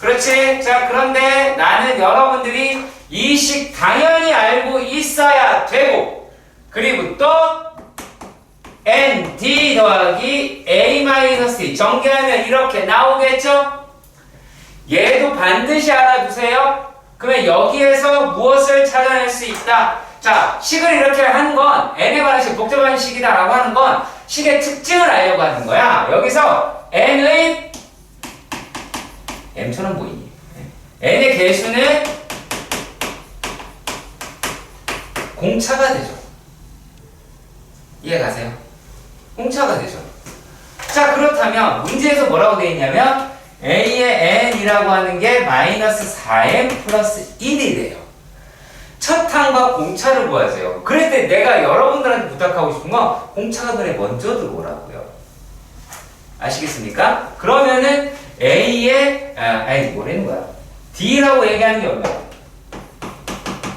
Speaker 1: 그렇지? 자, 그런데 나는 여러분들이 이 식 당연히 알고 있어야 되고, 그리고 또 ND 더하기 A-D 전개하면 이렇게 나오겠죠? 얘도 반드시 알아두세요. 그러면 여기에서 무엇을 찾아낼 수 있다? 자, 식을 이렇게 하는 건 n에 관한 식, 복잡한 식이다라고 하는 건 식의 특징을 알려고 하는 거야. 여기서 n의 m처럼 보이니? n의 개수는 공차가 되죠. 이해 가세요? 공차가 되죠. 자, 그렇다면 문제에서 뭐라고 되어 있냐면 A의 n이라고 하는 게 마이너스 4n 플러스 1이래요. 첫 항과 공차를 구하세요. 그럴 때 내가 여러분들한테 부탁하고 싶은 건 공차가 그래 먼저 들어오라고요. 아시겠습니까? 그러면은 A의 뭐라는 거야? D라고 얘기하는 게 얼마야?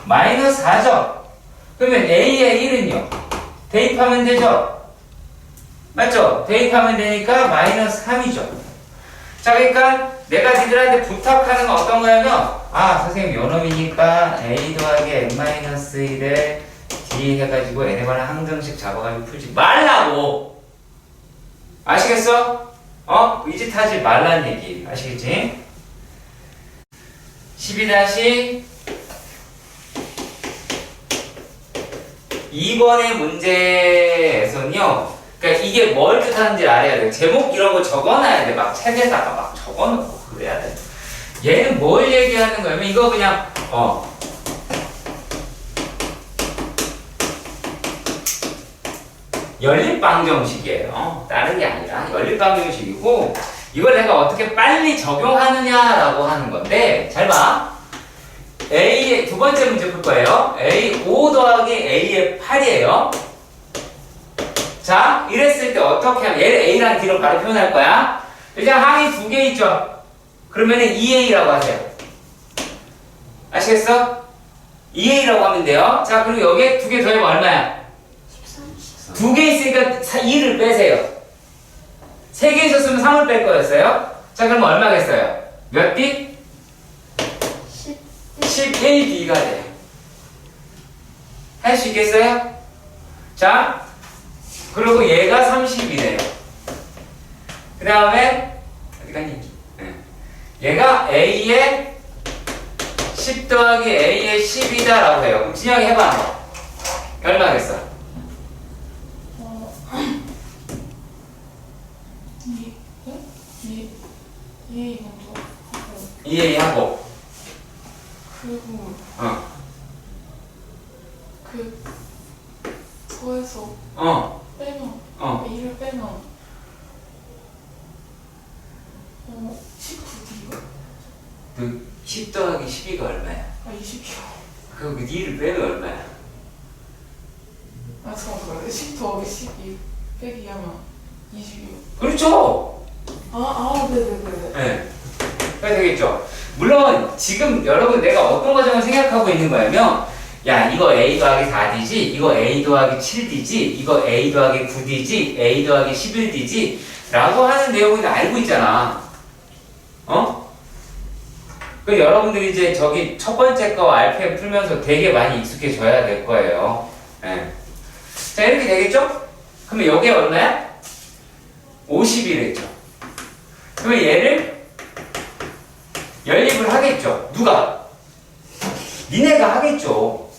Speaker 1: 마이너스 4죠? 그러면 A의 1은요? 대입하면 되죠? 맞죠? 대입하면 되니까 마이너스 3이죠. 자, 그러니까 내가 니들한테 부탁하는 건 어떤 거냐면, 선생님 요놈이니까 A 더하기 N-1에 D 해가지고 N에 관한 항정식 잡아가지고 풀지 말라고. 아시겠어? 이 짓 하지 말란 얘기 아시겠지? 12-2번의 문제에서는요, 그러니까 이게 뭘 뜻하는지 알아야 돼. 제목 이런 거 적어놔야 돼. 막 책에다가 막 적어놓고 그래야 돼. 얘는 뭘 얘기하는 거냐면 이거 그냥 연립방 정식이에요. 다른 게 아니라 연립방 정식이고 이걸 내가 어떻게 빨리 적용하느냐라고 하는 건데 잘 봐. A의 두 번째 문제 풀 거예요. A 5 더하기 A의 8이에요. 자, 이랬을 때 어떻게 하면 얘를 A랑 D로 바로 표현할 거야. 일단 항이 두 개 있죠. 그러면은 2A라고 하세요. 아시겠어? 2A라고 하면 돼요. 자, 그리고 여기에 두 개 더하면 얼마야?
Speaker 3: 13.
Speaker 1: 두 개 있으니까 2를 빼세요. 세 개 있었으면 3을 뺄 거였어요. 자, 그럼 얼마겠어요? 몇 B? 11B가 돼요. 할 수 있겠어요? 자, 그리고 얘가 30이래요. 그 다음에 어디 갔니? 얘가 A의 10 더하기 A의 10이다 라고 해요. 그럼 진영이 해봐. 얼마겠어?
Speaker 4: 이 먼저 하고
Speaker 1: 2A 하고
Speaker 4: 그리고 그 더해서 빼면 A를 빼면 19D가?
Speaker 1: 그 10 더하기 12가 얼마야?
Speaker 4: 20이요.
Speaker 1: 그럼 그 D를 빼면 얼마야?
Speaker 4: 잠깐만 10 더하기 12 빼기 하면 20이요.
Speaker 1: 그렇죠.
Speaker 4: 네네네.
Speaker 1: 네. 그래야 되겠죠. 물론 지금 여러분 내가 어떤 과정을 생각하고 있는 거냐면 야 이거 A 더하기 4D지 이거 A 더하기 7D지 이거 A 더하기 9D지 A 더하기 11D지 라고 하는 내용을 알고 있잖아. 그 여러분들이 이제 저기 첫 번째 거 RPM 풀면서 되게 많이 익숙해져야 될 거예요. 네. 자 이렇게 되겠죠? 그러면 여기에 얼마야? 50이랬죠. 그러면 얘를 연립을 하겠죠. 누가? 니네가 하겠죠.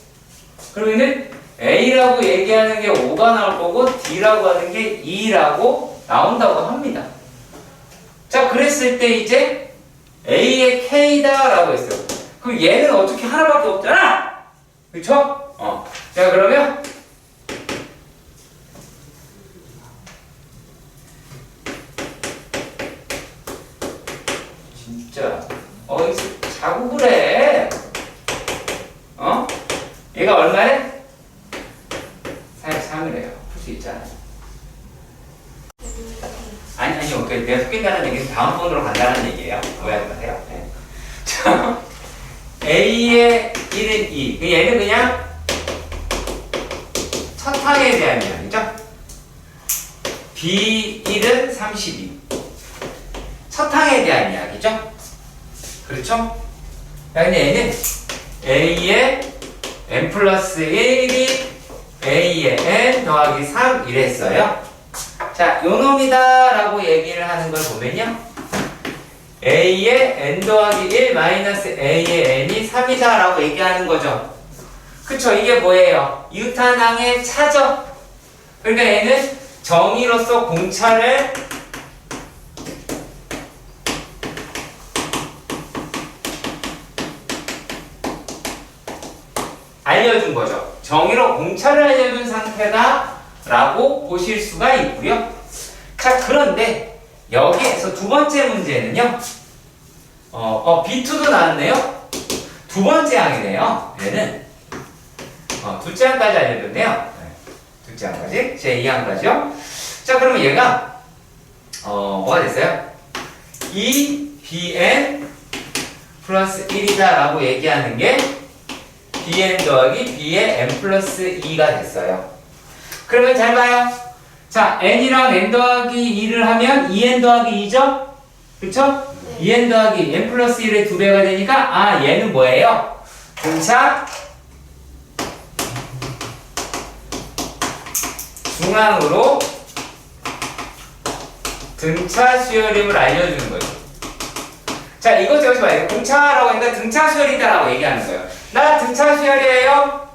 Speaker 1: 그러면은 A라고 얘기하는 게 5가 나올 거고 D라고 하는 게 2라고 나온다고 합니다. 자, 그랬을 때 이제 A의 K다 라고 했어요. 그럼 얘는 어떻게 하나밖에 없잖아? 그쵸? 자, 그러면 진짜 어디서 자고 그래? 얘가 얼마래? 43이래요. 풀 수 있잖아요. 아니요. 내가 속인다는 얘기는 다음 번으로 간다는 얘기예요. 오해하지 마세요. 네. 자, A의 1은 2. 얘는 그냥 첫 항에 대한 이야기죠. B1은 32. 첫 항에 대한 이야기죠. 그렇죠? 근데 얘는 A의 n 플러스 1이 A의 n 더하기 3 이랬어요. 자, 요놈이다 라고 얘기를 하는 걸 보면요. A의 n 더하기 1 마이너스 A의 n이 3이다 라고 얘기하는 거죠. 그쵸? 이게 뭐예요? 유탄항의 차죠? 그러니까 얘는 정의로서 공차를 알려준 거죠. 정의로 공차를 알려준 상태다 라고 보실 수가 있고요. 자, 그런데 여기에서 두 번째 문제는요. B2도 나왔네요. 두 번째 항이네요. 얘는 둘째 항까지 알려줬네요. 네, 둘째 항까지. 제 2항까지요. 자, 그러면 얘가 뭐가 됐어요? 2bn 플러스 1이다 라고 얘기하는 게 bn 더하기 b의 n 플러스 2가 됐어요. 그러면 잘 봐요. 자, n이랑 n 더하기 2를 하면 2n 더하기 2죠? 그쵸? 2n 더하기 n 플러스 1의 2배가 되니까 얘는 뭐예요? 공차 중앙으로 등차 수열임을 알려주는 거예요. 자, 이것 여기서 봐요. 공차라고 하니까 등차 수열이다라고 얘기하는 거예요. 나 등차 수열이에요?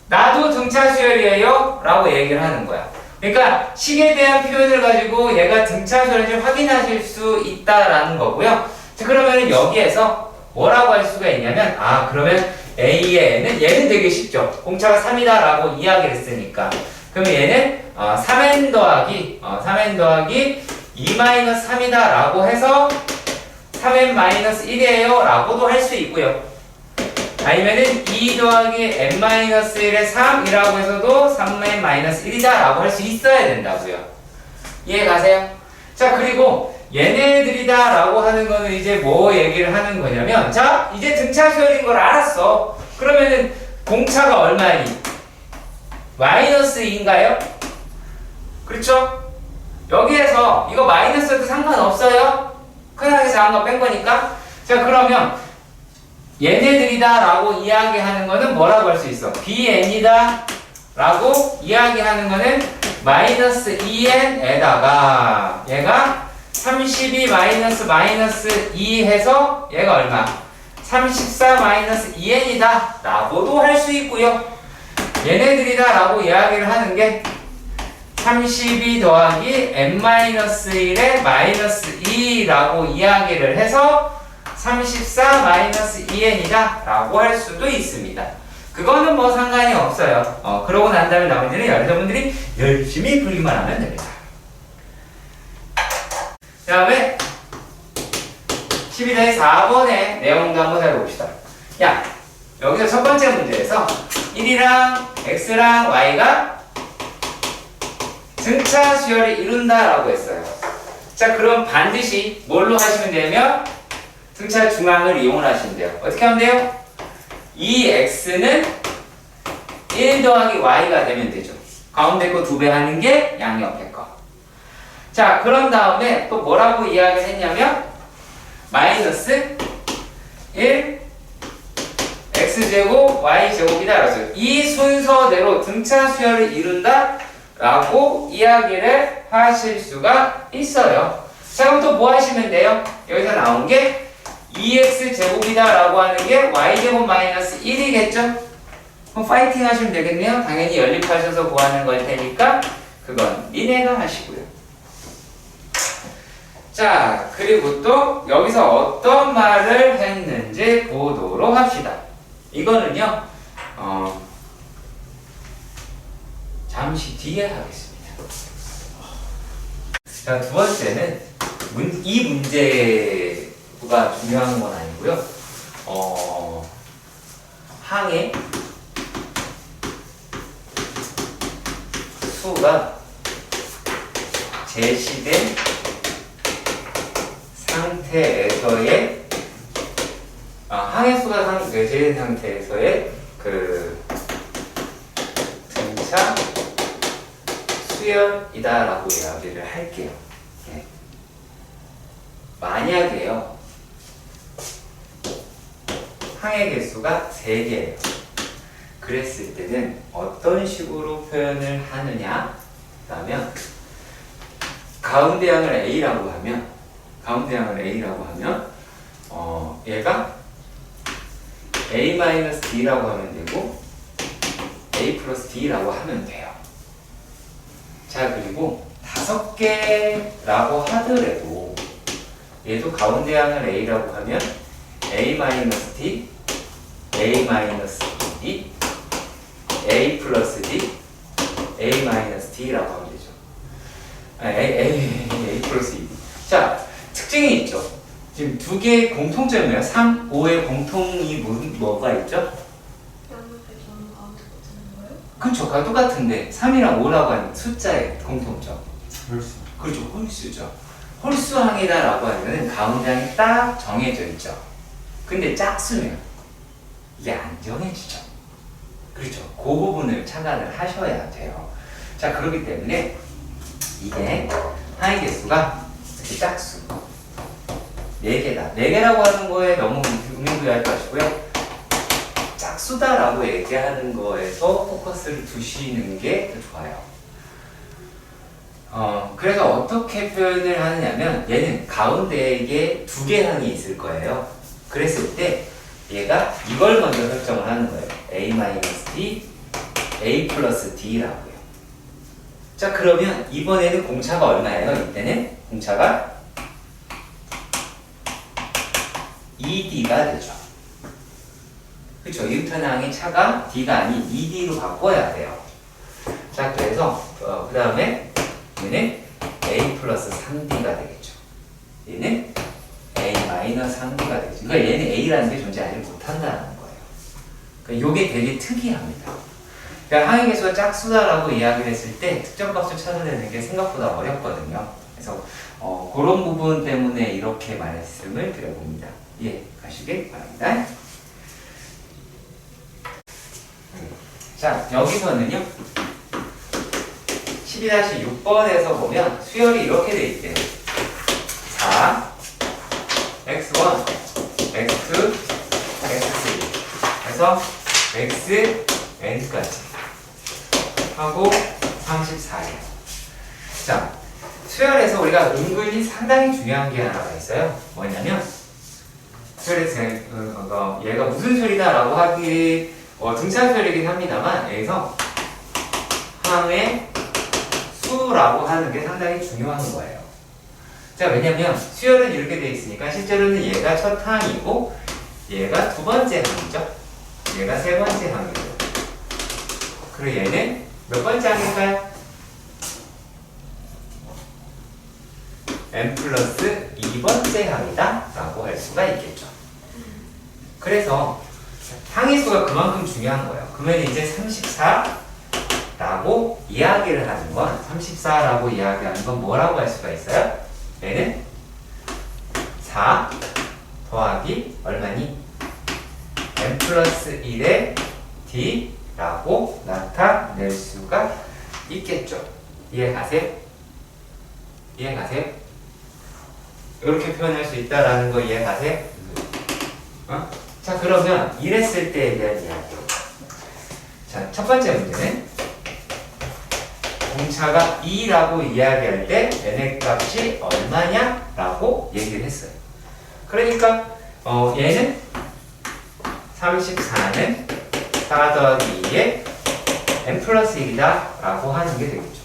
Speaker 1: 나도 등차 수열이에요? 라고 얘기를 하는 거야. 그러니까 식에 대한 표현을 가지고 얘가 등차 수열인지 확인하실 수 있다라는 거고요. 자, 그러면 여기에서 뭐라고 할 수가 있냐면, 그러면 A의 얘는 되게 쉽죠. 공차가 3이다 라고 이야기를 했으니까. 그러면 얘는 3n 더하기 2-3이다 라고 해서 3n-1이에요 라고도 할 수 있고요. 아니면은 2 더하기 n-1의 3이라고 해서도 3n-1이다 라고 할 수 있어야 된다고요. 이해 가세요? 자, 그리고 얘네들이다 라고 하는 거는 이제 뭐 얘기를 하는 거냐면, 자, 이제 등차 수열인 걸 알았어. 그러면은 공차가 얼마니? -2인가요? 그렇죠? 여기에서 이거 마이너스도 상관없어요. 크게 작은 거 뺀 거니까. 자, 그러면 얘네들이다 라고 이야기하는 거는 뭐라고 할 수 있어? bn이다 라고 이야기하는 거는 -2n에다가 얘가 32 -2 해서 얘가 얼마? 34 -2n이다 라고도 할 수 있고요. 얘네들이다 라고 이야기를 하는 게 32 더하기 n-1의 -2 라고 이야기를 해서 34 -2n이다 라고 할 수도 있습니다. 그거는 뭐 상관이 없어요. 그러고 난 다음에 나머지는 여러분들이 열심히 풀기만 하면 됩니다. 그 다음에 12단의 4번의 내용도 한번 살펴봅시다. 야, 여기서 첫 번째 문제에서 1이랑 x랑 y가 등차 수열을 이룬다 라고 했어요. 자, 그럼 반드시 뭘로 하시면 되냐면 등차 중앙을 이용을 하시면 돼요. 어떻게 하면 돼요? 이 x는 1 더하기 y가 되면 되죠. 가운데 거 2배 하는 게 양옆에 거. 자, 그런 다음에 또 뭐라고 이야기를 했냐면 마이너스 1 x제곱 y제곱이다 그랬어요. 이 순서대로 등차 수열을 이룬다 라고 이야기를 하실 수가 있어요. 자, 그럼 또 뭐 하시면 돼요? 여기서 나온 게 2x제곱이다 라고 하는 게 y제곱 마이너스 1이겠죠? 그럼 파이팅 하시면 되겠네요. 당연히 연립하셔서 구하는 걸 테니까 그건 니네가 하시고요. 자, 그리고 또 여기서 어떤 말을 했는지 보도록 합시다. 이거는요, 잠시 뒤에 하겠습니다. 자, 두 번째는 이 문제가 중요한 건 아니고요. 항의 수가 제시된 상태에서의 항의 수가 제시된 상태에서의 그 등차 수열이다라고 이야기를 할게요. 네. 만약에요, 항의 개수가 3개예요. 그랬을 때는 어떤 식으로 표현을 하느냐? 라면 가운데 항을 A라고 하면 얘가 A-D라고 하면 되고 A 플러스 D라고 하면 돼요. 자, 그리고 5개라고 하더라도 얘도 가운데 항을 A라고 하면 A-D, A-D, A 플러스 D, A-D라고 하면 되죠. A 플러스 D. 자, 특징이 있죠. 지금 두 개의 공통점이에요. 3, 5의 공통이 뭐가 있죠?
Speaker 3: 양옆에 저는 가운데 붙는 거예요?
Speaker 1: 그렇죠. 가 똑같은데 3이랑 5라고 하는 숫자의 공통점.
Speaker 2: 홀수.
Speaker 1: 그렇죠. 홀수죠. 홀수항이다라고 하면 가운데 항이 딱 정해져 있죠. 근데 짝수면 이게 안 정해지죠. 그렇죠. 그 부분을 착안을 하셔야 돼요. 자, 그렇기 때문에 이게 항의 개수가 특히 짝수 4개다. 4개라고 하는 거에 너무 의미부여하지 마시고요. 짝수다라고 얘기하는 거에서 포커스를 두시는 게 더 좋아요. 그래서 어떻게 표현을 하느냐면 얘는 가운데에 두 개 항이 있을 거예요. 그랬을 때 얘가 이걸 먼저 설정을 하는 거예요. a-d, a 플러스 d라고요. 자, 그러면 이번에는 공차가 얼마예요? 이때는 공차가 2d가 되죠. 그쵸? 뉴턴 항의 차가 d가 아닌 2d로 바꿔야 돼요. 자, 그래서 그 다음에 얘는 a 플러스 3d가 되겠죠. 얘는 a 마이너스 3d가 되겠죠. 그러니까 얘는 a라는 게 존재하지 못한다는 거예요. 그러니까 이게 되게 특이합니다. 그러니까 항의계수가 짝수다라고 이야기를 했을 때 특정 값을 찾아내는 게 생각보다 어렵거든요. 그래서 그런 부분 때문에 이렇게 말씀을 드려봅니다. 이해가시길 바랍니다. 자, 여기서는요 12-6번에서 보면 수열이 이렇게 돼 있대요. 4, x1, x2, x3 그래서 xn까지 하고 34예요. 자, 수열에서 우리가 은근히 상당히 중요한 게 하나가 있어요. 뭐냐면 수열에서 얘가 무슨 수열이다 라고 하기 등차 수열이긴 합니다만 여기서 항의 수라고 하는 게 상당히 중요한 거예요. 자, 왜냐면 수열은 이렇게 돼 있으니까 실제로는 얘가 첫 항이고 얘가 두 번째 항이죠. 얘가 세 번째 항이고 그리고 얘는 몇 번째 항일까요? n 플러스 2번째 항이다 라고 할 수가 있겠죠. 그래서 항의수가 그만큼 중요한 거예요. 그러면 이제 34라고 이야기를 하는 건 34라고 이야기하는 건 뭐라고 할 수가 있어요? 얘는 4 더하기 얼마니? n 플러스 1의 d라고 나타낼 수가 있겠죠. 이해가세요? 이해가세요? 이렇게 표현할 수 있다라는 거 이해가세요? 자, 그러면 이랬을 때에 대한 이야기. 자, 첫 번째 문제는 공차가 2라고 이야기할 때 n의 값이 얼마냐? 라고 얘기를 했어요. 그러니까 얘는 34는 4 더하기 2의 n 플러스 1이다 라고 하는 게 되겠죠.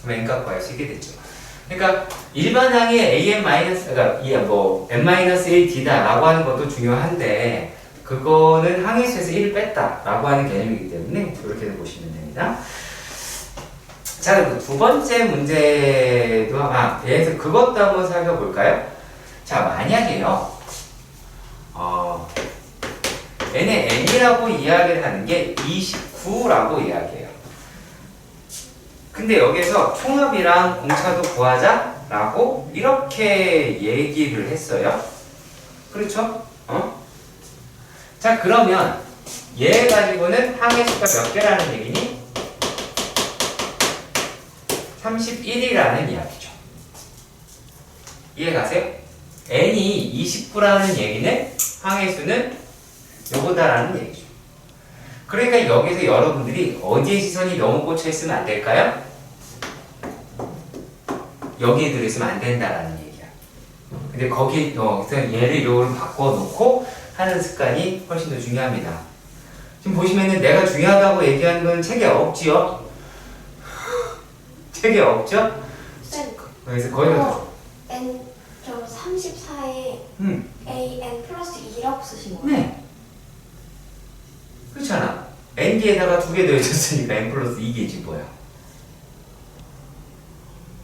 Speaker 1: 그럼 n값 구할 수 있게 됐죠. 그러니까 일반 항의 그러니까 n-1d다 라고 하는 것도 중요한데 그거는 항의수에서 1을 뺐다 라고 하는 개념이기 때문에 이렇게 보시면 됩니다. 자, 그리고 두 번째 문제도 얘에서 그것도 한번 살펴볼까요? 자, 만약에요 n의 n이라고 이야기를 하는 게 29라고 이야기해요. 근데 여기서 총합이랑 공차도 구하자 라고 이렇게 얘기를 했어요. 그렇죠? 자, 그러면 얘 가지고는 항의수가 몇 개라는 얘기니? 31이라는 이야기죠. 이해가세요? n이 29라는 얘기는 항의수는 요거다라는 얘기죠. 그러니까 여기서 여러분들이 어디에 시선이 너무 꽂혀 있으면 안 될까요? 여기에 들어있으면 안 된다라는 얘기야. 근데 거기서 얘를 요를 바꿔놓고 하는 습관이 훨씬 더 중요합니다. 지금 보시면은 내가 중요하다고 얘기하는 건 책에 없지요? 책에 없죠?
Speaker 3: 쌤,
Speaker 1: 그래서 거기가
Speaker 3: n 저 34에 a n 플러스 2라고 쓰신 거예요?
Speaker 1: 네. 그렇잖아. n개에다가 2개 더해졌으니까 n 플러스 2개지 뭐야.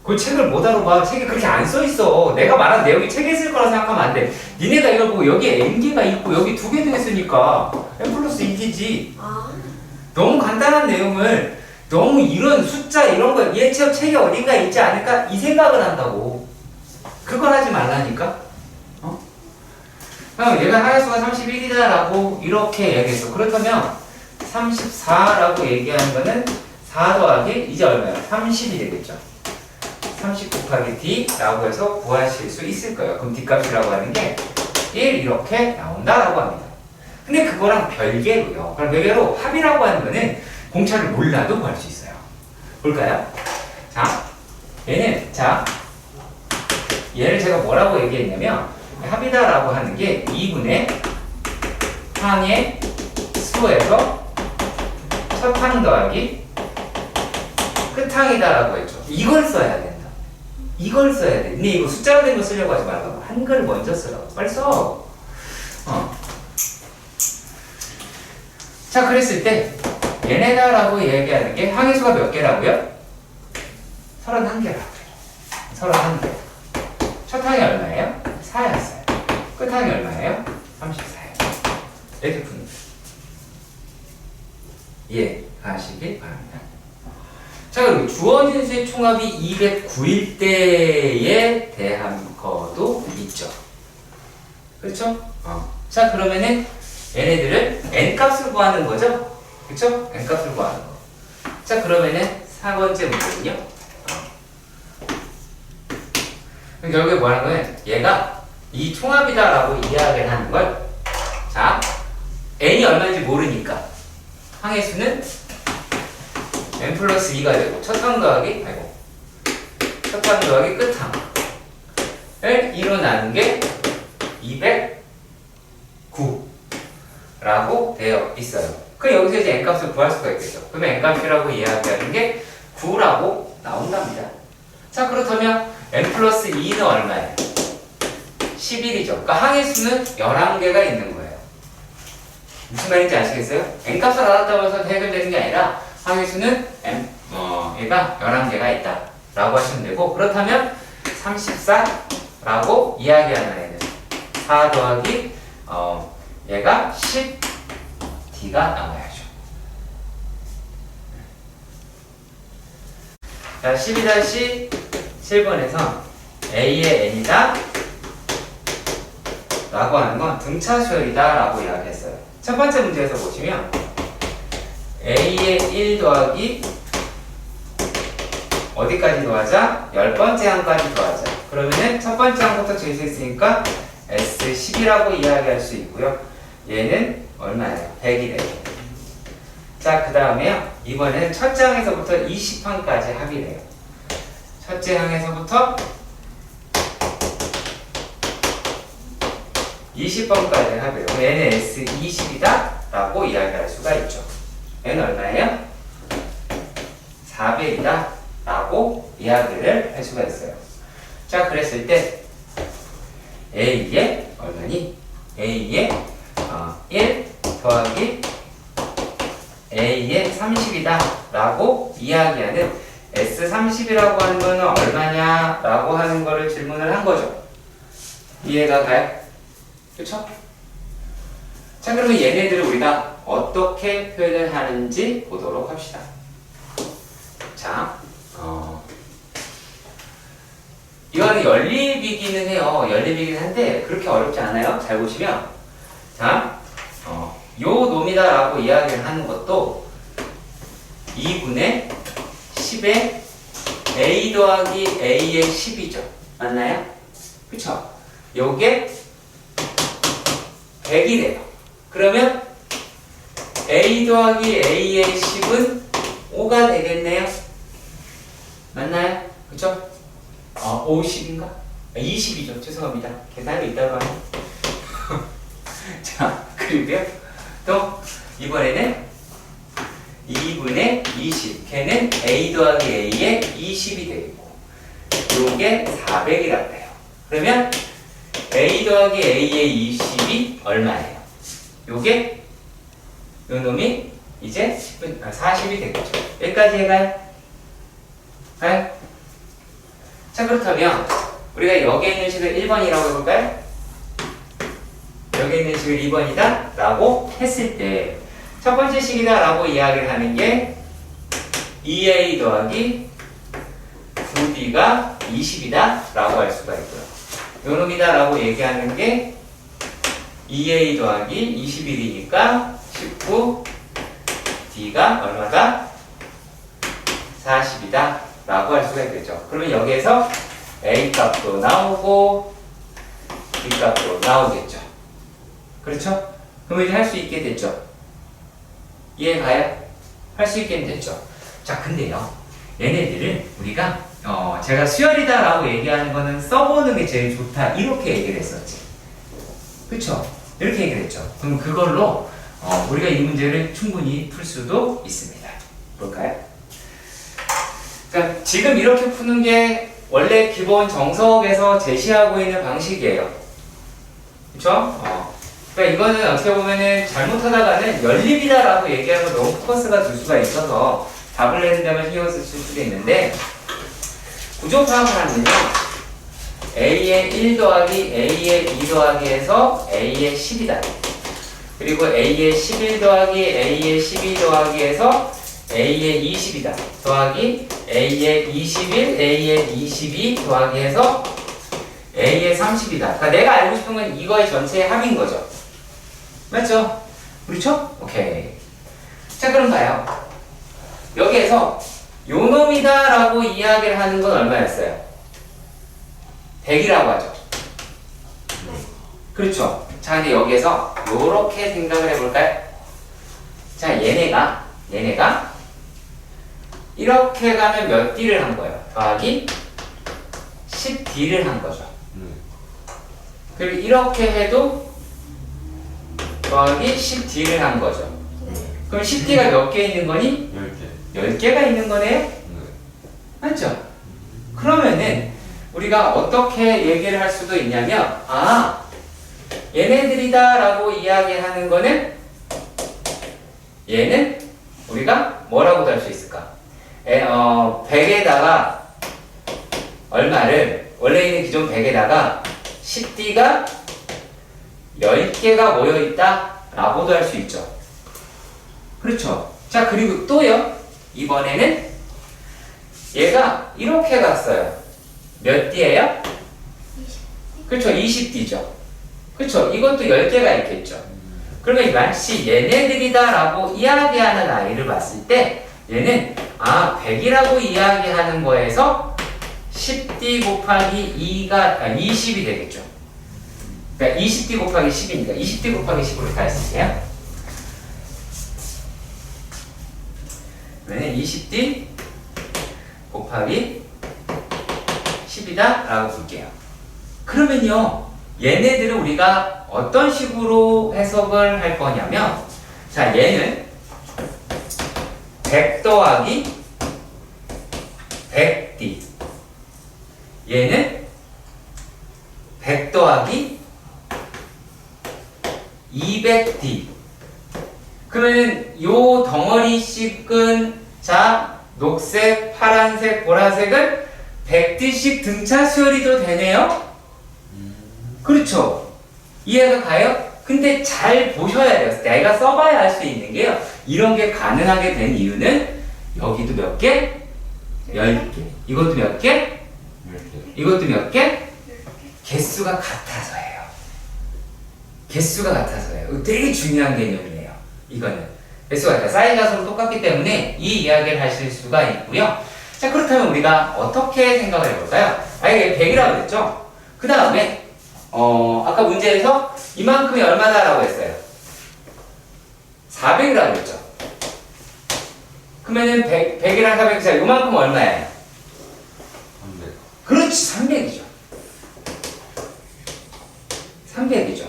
Speaker 1: 그 책을 못 알아봐. 책에 그렇게 안 써있어. 내가 말한 내용이 책에 있을 거라 생각하면 안 돼. 니네가 이걸 보고 여기에 n개가 있고 여기 2개 더했으니까 n 플러스 2개지. 너무 간단한 내용을 너무 이런 숫자 이런 거 얘 책에 어딘가 있지 않을까? 이 생각을 한다고. 그걸 하지 말라니까. 그럼 얘가 하야수가 31이다 라고 이렇게 얘기했어. 그렇다면 34라고 얘기하는 거는 4 더하기 이제 얼마야? 30이 되겠죠. 30 곱하기 d 라고 해서 구하실 수 있을 거예요. 그럼 d값이라고 하는 게 1 이렇게 나온다라고 합니다. 근데 그거랑 별개로요. 그럼 별개로 합이라고 하는 거는 공차를 몰라도 구할 수 있어요. 볼까요? 자, 얘는 자 얘를 제가 뭐라고 얘기했냐면 합이다라고 하는 게 2분의 항의 수에서 첫 항 더하기 끝항이다라고 했죠. 이걸 써야 된다. 이걸 써야 돼. 근데 이거 숫자로 된 거 쓰려고 하지 말고 한글을 먼저 쓰라고. 빨리 써. 자, 그랬을 때 얘네다라고 얘기하는 게 항의 수가 몇 개라고요? 31개라고요. 31개. 첫 항이 얼마예요? 4였어요. 끝 항이 얼마예요? 34예요. 이렇게 푸는 거예요. 이해하시길 바랍니다. 자, 그리고 주어진 수의 총합이 209일 때에 대한 거도 있죠. 그렇죠? 자, 그러면은 얘네들을 n값을 구하는 거죠? 그렇죠? n값을 구하는 거. 자, 그러면은 4번째 문제는요. 그럼 결국에 뭐 하는 거는 얘가 이 총합이다라고 이야기를 하는 걸, 자, n이 얼마인지 모르니까 항의 수는 n 플러스 2가 되고 첫항 더하기 첫항 더하기 끝항을 2로 나눈 게 209라고 되어 있어요. 그럼 여기서 이제 n값을 구할 수가 있겠죠. 그러면 n값이라고 이야기하는 게 9라고 나온답니다. 자, 그렇다면 n 플러스 2는 얼마예요? 11이죠. 그러니까 항의 수는 11개가 있는 거예요. 무슨 말인지 아시겠어요? n값을 알았다고 해서 해결되는 게 아니라 항의 수는 얘가 11개가 있다 라고 하시면 되고, 그렇다면 34라고 이야기하는 애는 4 더하기 얘가 10D가 나와야죠. 자, 12-7번에서 A의 N이다 라고 하는 건 등차수열이다 라고 이야기했어요. 첫 번째 문제에서 보시면 A의 1 더하기 어디까지 더하자? 10번째 항까지 더하자. 그러면은 첫 번째 항부터 재수 있으니까 S10이라고 이야기할 수 있고요. 얘는 얼마예요? 100이래요. 자, 그 다음에요. 이번에는 첫째 항에서부터 20항까지 합이래요. 첫째 항에서부터 20번까지 합이래요. 그럼 얘는 S20이다 라고 이야기할 수가 있죠. 얘는 얼마예요? 400이다 라고 이야기를 할 수가 있어요. 자, 그랬을 때 A의 얼마니? A의 1 더하기 A의 30이다 라고 이야기하는 S30이라고 하는 거는 얼마냐 라고 하는 거를 질문을 한 거죠. 이해가 가요? 그쵸? 자, 그러면 얘네들을 우리가 어떻게 표현을 하는지 보도록 합시다. 자, 이거는 연립이기는 해요. 연립이긴 한데 그렇게 어렵지 않아요. 잘 보시면, 자, 요 놈이다 라고 이야기를 하는 것도 2분의 10의 A 더하기 A의 10이죠. 맞나요? 그쵸? 요게 100이래요. 그러면 A 더하기 A의 10은 5가 되겠네요. 맞나요? 그쵸? 50인가? 20이죠. 죄송합니다. 계산이 있다고 하네. 자, 그리고요. 또 이번에는 2분의 20. 걔는 A 더하기 A의 20이 되겠고, 요게 400이라고 해요. 그러면 A 더하기 A의 20이 얼마예요? 요게 요 놈이 이제 40이 되겠죠. 여기까지 해가요? 가요? 자, 그렇다면 우리가 여기에 있는 식을 1번이라고 해볼까요? 여기 있는 식을 2번이다 라고 했을 때 첫 번째 식이다 라고 이야기를 하는 게 2a 더하기 9b가 20이다 라고 할 수가 있고요. 요 놈이다 라고 얘기하는 게 2a 더하기 21이니까 19d가 얼마다? 40이다 라고 할 수가 있겠죠. 그러면 여기에서 a 값도 나오고 b 값도 나오겠죠. 그렇죠? 그럼 이제 할 수 있게 됐죠. 이해 가요? 할 수 있게 됐죠. 자, 근데요, 얘네들을 우리가 제가 수열이다라고 얘기하는 거는 써보는 게 제일 좋다 이렇게 얘기를 했었지. 그쵸? 이렇게 얘기를 했죠. 그럼 그걸로 우리가 이 문제를 충분히 풀 수도 있습니다. 볼까요? 그러니까 지금 이렇게 푸는 게 원래 기본 정석에서 제시하고 있는 방식이에요. 그쵸? 그러니까 이거는 어떻게 보면은 잘못하다가는 연립이다라고 얘기하면 너무 포커스가 들 수가 있어서 답을 내는 데만 신경 쓸 수도 있는데 구조 파악을 하면요 A의 1 더하기 A의 2 더하기 해서 A의 10이다. 그리고 A의 11 더하기 A의 12 더하기 해서 A의 20이다. 더하기 A의 21, A의 22 더하기 해서 A의 30이다. 그러니까 내가 알고 싶은 건 이거의 전체의 합인 거죠. 맞죠? 그렇죠? 오케이. 자, 그럼 봐요. 여기에서 요 놈이다 라고 이야기를 하는 건 얼마였어요? 100이라고 하죠. 그렇죠. 자, 근데 여기에서 요렇게 생각을 해볼까요? 자, 얘네가 이렇게 가면 몇 D를 한 거예요? 더하기 10D를 한 거죠. 그리고 이렇게 해도 더하기 10D를 한 거죠. 그럼 10D가 몇 개 있는 거니?
Speaker 2: 10개.
Speaker 1: 10개가 있는 거네요? 맞죠? 그러면은 우리가 어떻게 얘기를 할 수도 있냐면 얘네들이다 라고 이야기하는 거는 얘는 우리가 뭐라고도 할 수 있을까? 100에다가 얼마를 원래 있는 기존 100에다가 10D가 10개가 모여있다 라고도 할 수 있죠. 그렇죠. 자, 그리고 또요. 이번에는 얘가 이렇게 갔어요. 몇 D예요?
Speaker 3: 20D.
Speaker 1: 그렇죠. 20D죠. 그렇죠. 이것도 10개가 있겠죠. 그러면 마치 얘네들이다 라고 이야기하는 아이를 봤을 때 얘는 100이라고 이야기하는 거에서 10D 곱하기 2가 20이 되겠죠. 그러니까 20D 곱하기 10이니까 20D 곱하기 10으로 다 했을게요. 그러면 20D 곱하기 10이다 라고 볼게요. 그러면요 얘네들은 우리가 어떤 식으로 해석을 할 거냐면 자, 얘는 100 더하기 100D 얘는 100 더하기 200D 그러면 요 덩어리씩은 자 녹색, 파란색, 보라색은 100D씩 등차 수열이도 되네요? 그렇죠? 이해가 가요? 근데 잘 보셔야 돼요. 내가 써봐야 알 수 있는 게요. 이런 게 가능하게 된 이유는 여기도 몇 개? 10개. 이것도 몇 개?
Speaker 2: 10개.
Speaker 1: 이것도 몇 개? 개수가 같아서예요. 개수가 같아서예요. 이거 되게 중요한 개념이에요. 이거는. 개수가 같아. 사이즈가 서로 똑같기 때문에 이 이야기를 하실 수가 있고요. 자, 그렇다면 우리가 어떻게 생각을 해볼까요? 이게 100이라고 했죠? 그 다음에 아까 문제에서 이만큼이 얼마다라고 했어요? 400이라고 했죠? 그러면은 100이랑 400, 자, 요만큼 얼마예요?
Speaker 2: 300.
Speaker 1: 그렇지, 300이죠. 300이죠.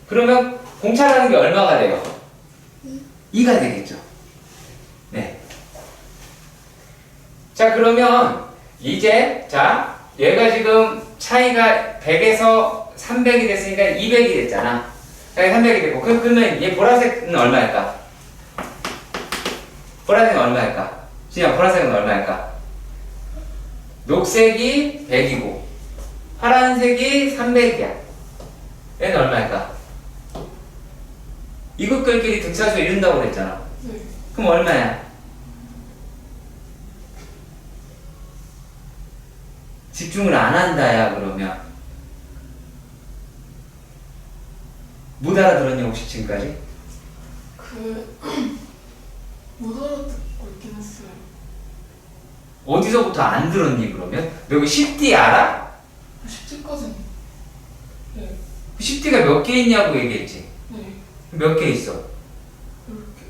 Speaker 1: 그러면 공차라는 게 얼마가 돼요? 2가 되겠죠. 네. 자, 그러면 이제 자, 얘가 지금 차이가 100에서 300이 됐으니까 200이 됐잖아. 자, 300이 됐고. 그러면 얘 보라색은 얼마일까? 보라색은 얼마일까? 진짜 보라색은 얼마일까? 녹색이 100이고 파란색이 300이야. 얘는 얼마일까? 이것들끼리 등차수 이룬다고 그랬잖아.
Speaker 4: 네.
Speaker 1: 그럼 얼마야? 집중을 안 한다야 그러면 못 알아들었냐 혹시 지금까지?
Speaker 4: 못 알아듣고 있긴 했어요.
Speaker 1: 어디서부터 안 들었니 그러면? 너 이거 10D 알아?
Speaker 4: 10D까지는. 네.
Speaker 1: 10D가 몇 개 있냐고 얘기했지?
Speaker 4: 네.
Speaker 1: 몇 개 있어?
Speaker 4: 이렇게.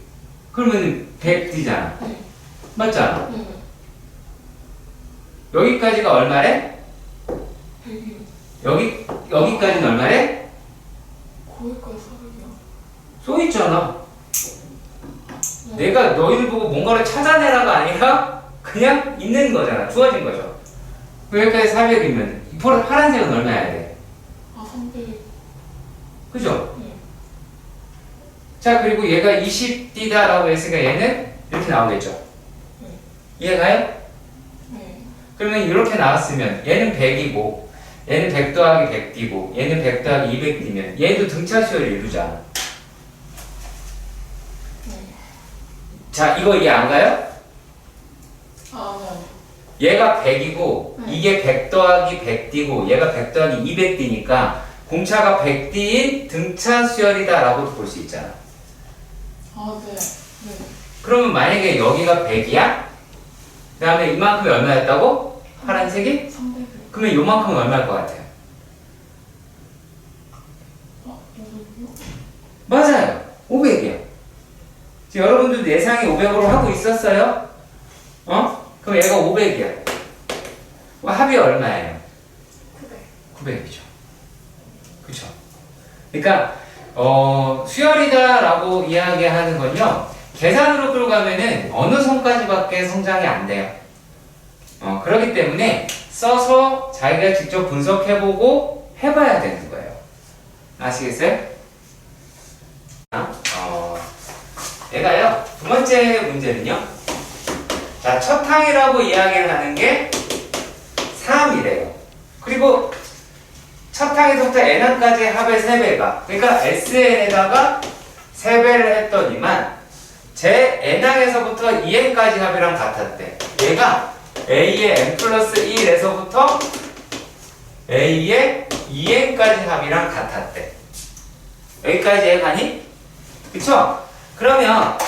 Speaker 1: 그러면 100D잖아.
Speaker 4: 네.
Speaker 1: 맞잖아?
Speaker 4: 네.
Speaker 1: 여기까지가 얼마래?
Speaker 4: 100이요.
Speaker 1: 여기까지는 얼마래?
Speaker 4: 거기까지 400이요.
Speaker 1: 써 있잖아.
Speaker 4: 네.
Speaker 1: 내가 너희들 보고 뭔가를 찾아내라가 아니라 그냥 있는 거잖아. 주어진 거죠. 여기까지 400이면 파란색은 얼마야 돼?
Speaker 4: 아, 300.
Speaker 1: 그죠?
Speaker 4: 네.
Speaker 1: 자, 그리고 얘가 20D다라고 했으니까 얘는 이렇게 나오겠죠?
Speaker 4: 네.
Speaker 1: 이해가요?
Speaker 4: 네.
Speaker 1: 그러면 이렇게 나왔으면 얘는 100이고 얘는 100 더하기 100D고 얘는 100 더하기 200D면 얘도 등차 수열을 이루잖아.
Speaker 4: 네.
Speaker 1: 자, 이거 이해 안 가요?
Speaker 4: 아, 네.
Speaker 1: 얘가 100이고
Speaker 4: 네.
Speaker 1: 이게 100 더하기 100D고 얘가 100 더하기 200D니까 공차가 100D인 등차 수열이다 라고도 볼 수 있잖아.
Speaker 4: 아, 네. 네.
Speaker 1: 그러면 만약에 여기가 100이야? 그 다음에 이만큼이 얼마였다고? 파란색이?
Speaker 4: 300이요.
Speaker 1: 그러면 요만큼은 얼마일 것 같아요?
Speaker 4: 아, 500이요?
Speaker 1: 맞아요. 500이요. 지금 여러분들도 예상이 500으로 하고 있었어요? 그럼 얘가 500이야. 합이 얼마예요? 900이죠. 그쵸? 그러니까 수열이다라고 이야기하는 건요, 계산으로 끌고 가면은 어느 선까지밖에 성장이 안 돼요. 그렇기 때문에 써서 자기가 직접 분석해보고 해봐야 되는 거예요. 아시겠어요? 얘가요, 두 번째 문제는요, 자, 첫 항이라고 이야기를 하는 게 3이래요. 그리고 첫 항에서부터 n항까지의 합의 3배가, 그러니까 SN에다가 3배를 했더니만 제 n항에서부터 2n까지 합이랑 같았대. 얘가 A의 n 플러스 1에서부터 A의 2n까지 합이랑 같았대. 여기까지 해가니? 그쵸? 그러면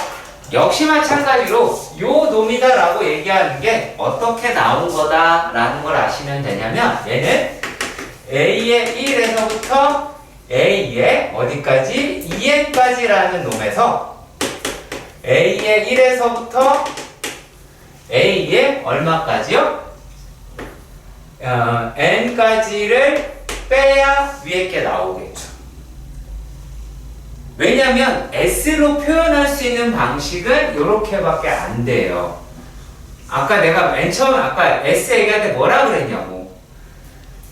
Speaker 1: 역시 마찬가지로 요 놈이다라고 얘기하는 게 어떻게 나온 거다라는 걸 아시면 되냐면, 얘는 A의 1에서부터 A의 어디까지? 2n까지라는 놈에서 A의 1에서부터 A의 얼마까지요? n까지를 빼야 위에 게 나오겠죠. 왜냐면 S로 표현할 수 있는 방식은 이렇게밖에 안 돼요. 아까 내가 맨 처음 아까 S 얘기할 때 뭐라 그랬냐고.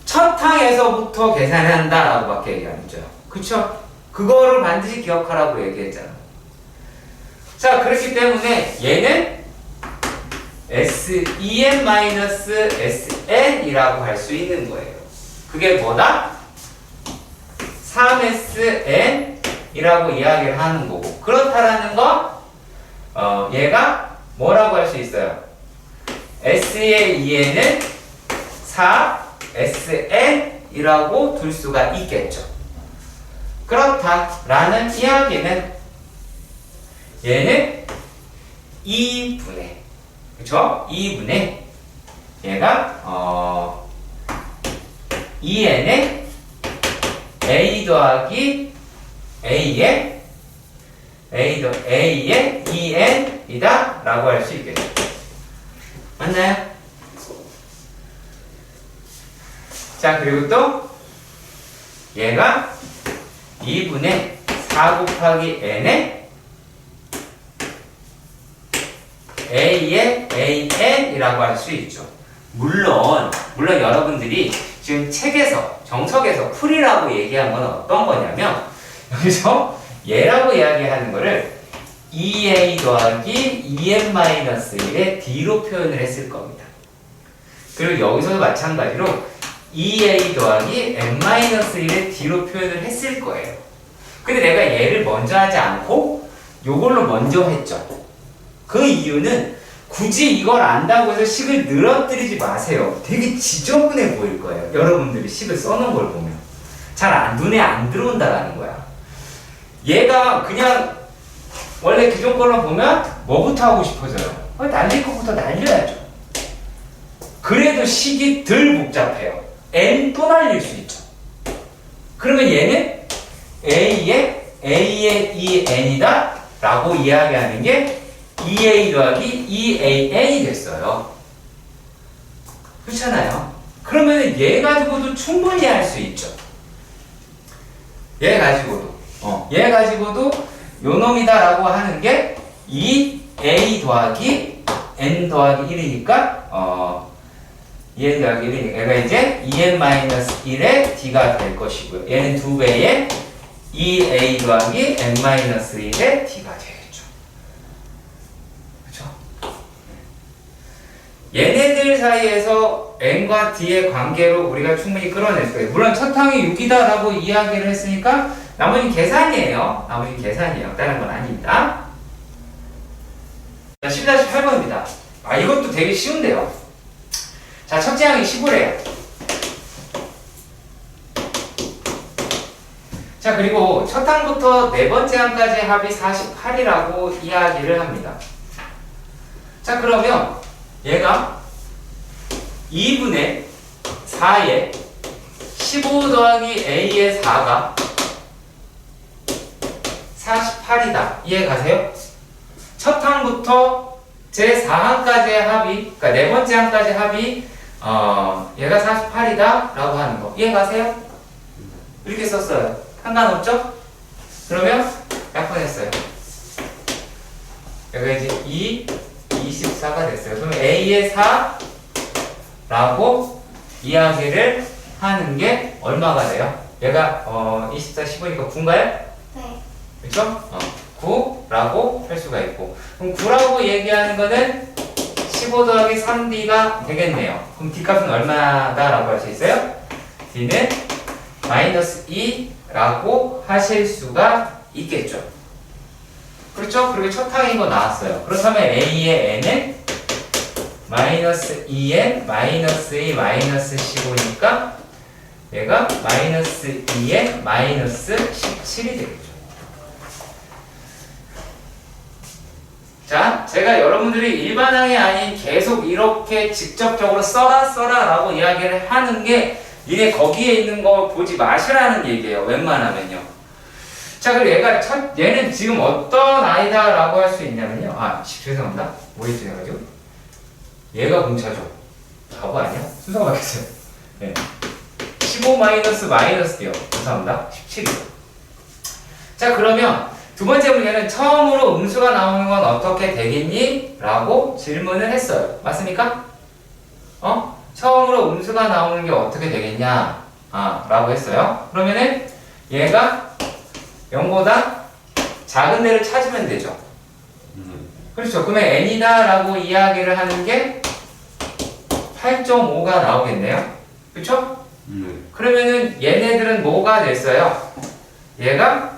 Speaker 1: 첫 항에서부터 계산한다 라고 밖에 얘기 안 했죠. 그쵸? 그거를 반드시 기억하라고 얘기했잖아. 자, 그렇기 때문에 얘는 SEN-SN이라고 할 수 있는 거예요. 그게 뭐다? 3SN 이라고 이야기를 하는 거고, 그렇다라는 거, 얘가 뭐라고 할 수 있어요? S의 2n은 4SN이라고 둘 수가 있겠죠. 그렇다라는 이야기는 얘는 2분의, 그쵸? 2분의 얘가 2n의 A 더하기 A의 2n이다 라고 할 수 있겠죠. 맞나요? 자, 그리고 또 얘가 2분의 4 곱하기 n의 A의 AN이라고 할 수 있죠. 물론 여러분들이 지금 책에서 정석에서 풀이라고 얘기한 건 어떤 거냐면, 여기서 얘라고 이야기하는 거를 2a 더하기 2n-1의 d로 표현을 했을 겁니다. 그리고 여기서도 마찬가지로 2a 더하기 n-1의 d로 표현을 했을 거예요. 근데 내가 얘를 먼저 하지 않고 요걸로 먼저 했죠. 그 이유는 굳이 이걸 안다고 해서 식을 늘어뜨리지 마세요. 되게 지저분해 보일 거예요. 여러분들이 식을 써놓은 걸 보면 잘 눈에 안 들어온다라는 거야. 얘가 그냥 원래 기존 걸로 보면 뭐부터 하고 싶어져요? 날릴 것부터 날려야죠. 그래도 식이 덜 복잡해요. n 또 날릴 수 있죠. 그러면 얘는 A의 2n이다 라고 이야기하는 게 2a 더하기 2an이 됐어요. 그렇잖아요. 그러면 얘 가지고도 충분히 할 수 있죠. 얘 가지고도. 얘 가지고도 요 놈이다라고 하는 게 2a 더하기 n 더하기 1이니까 2n 더하기 1이니까 얘가 이제 2n-1의 d가 될 것이고요. 얘는 2배의 2a 더하기 n-1의 d가 되겠죠. 그렇죠? 얘네들 사이에서 n과 d의 관계로 우리가 충분히 끌어낼 거예요. 물론 첫 항이 6이다라고 이야기를 했으니까 나머지 계산이에요. 나머지 계산이에요. 다른 건 아닙니다. 자, 10-8번입니다. 아, 이것도 되게 쉬운데요. 자, 첫째 항이 15래요. 자, 그리고 첫 항부터 네 번째 항까지 합이 48이라고 이야기를 합니다. 자, 그러면 얘가 2분의 4에 15 더하기 a의 4가 48이다. 이해 가세요? 첫 항부터 제 4항까지의 합이, 그러니까 네 번째 항까지 합이 얘가 48이다 라고 하는 거 이해 가세요? 이렇게 썼어요. 상관없죠? 그러면 약분했어요. 여기가 이제 24가 됐어요. 그럼 a의 4 라고 이야기를 하는 게 얼마가 돼요? 얘가 24, 15니까 9인가요?
Speaker 3: 네.
Speaker 1: 그렇죠? 9라고 할 수가 있고, 그럼 9라고 얘기하는 거는 15 더하기 3d가 되겠네요. 그럼 d 값은 얼마다라고 할 수 있어요? d는 마이너스 2라고 하실 수가 있겠죠. 그렇죠? 그리고 첫 항인 거 나왔어요. 그렇다면 a의 n은 마이너스 2n 마이너스 2 마이너스 15니까 얘가 마이너스 2n 마이너스 17이 되겠죠. 자, 제가 여러분들이 일반항이 아닌 계속 이렇게 직접적으로 써라 라고 이야기를 하는 게 니네 거기에 있는 거 보지 마시라는 얘기예요. 웬만하면요. 자, 그리고 얘는 지금 어떤 아이다 라고 할 수 있냐면요. 죄송합니다. 뭐 했지 내가 지금? 얘가 공차죠. 바보 아니야? 순서가 바뀌었어요. 네. 15 마이너스 D요. 죄송합니다. 17이요. 자, 그러면 두 번째 문제는 처음으로 음수가 나오는 건 어떻게 되겠니? 라고 질문을 했어요. 맞습니까? 처음으로 음수가 나오는 게 어떻게 되겠냐? 라고 했어요. 그러면은 얘가 0보다 작은 데를 찾으면 되죠. 그렇죠. 그러면 n이다 라고 이야기를 하는 게 8.5가 나오겠네요. 그렇죠? 그러면은 얘네들은 뭐가 됐어요? 얘가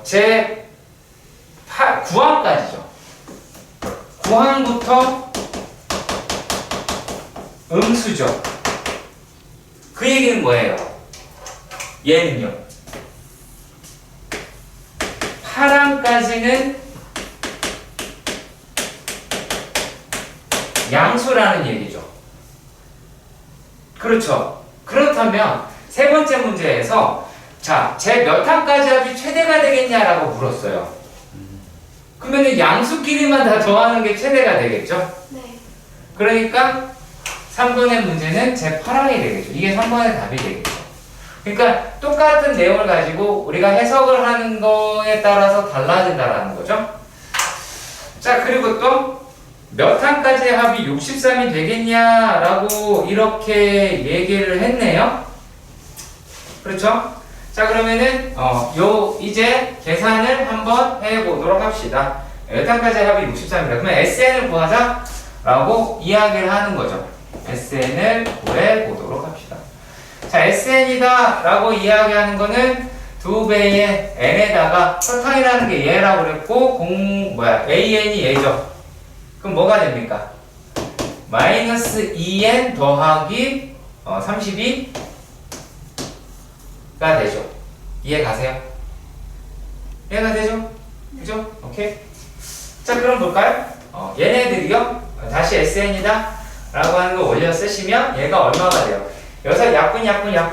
Speaker 1: 제 9항까지죠. 9항부터 음수죠. 그 얘기는 뭐예요? 얘는요. 8항까지는 양수라는 얘기죠. 그렇죠. 그렇다면 세 번째 문제에서 자, 제 몇 항까지 합이 최대가 되겠냐라고 물었어요. 그러면 양수끼리만 다 더하는 게 최대가 되겠죠?
Speaker 3: 네.
Speaker 1: 그러니까 3번의 문제는 제 8항이 되겠죠. 이게 3번의 답이 되겠죠. 그러니까 똑같은 내용을 가지고 우리가 해석을 하는 거에 따라서 달라진다라는 거죠. 자, 그리고 또 몇 항까지의 합이 63이 되겠냐라고 이렇게 얘기를 했네요. 그렇죠? 자, 그러면은 이제 계산을 한번 해보도록 합시다. 몇 항까지의 합이 63입니다. 그러면 SN을 구하자라고 이야기를 하는 거죠. SN을 구해보도록 합시다. 자, SN이다 라고 이야기하는 거는 2배의 n에다가 설탕이라는 게 얘라고 그랬고 AN이 얘죠. 그럼 뭐가 됩니까? 마이너스 2n 더하기 32가 되죠. 이해 가세요? 이해가 되죠? 그죠? 오케이. 자, 그럼 볼까요? 얘네들이요. 다시 SN이다 라고 하는 거 올려 쓰시면 얘가 얼마가 돼요? 여기서 약분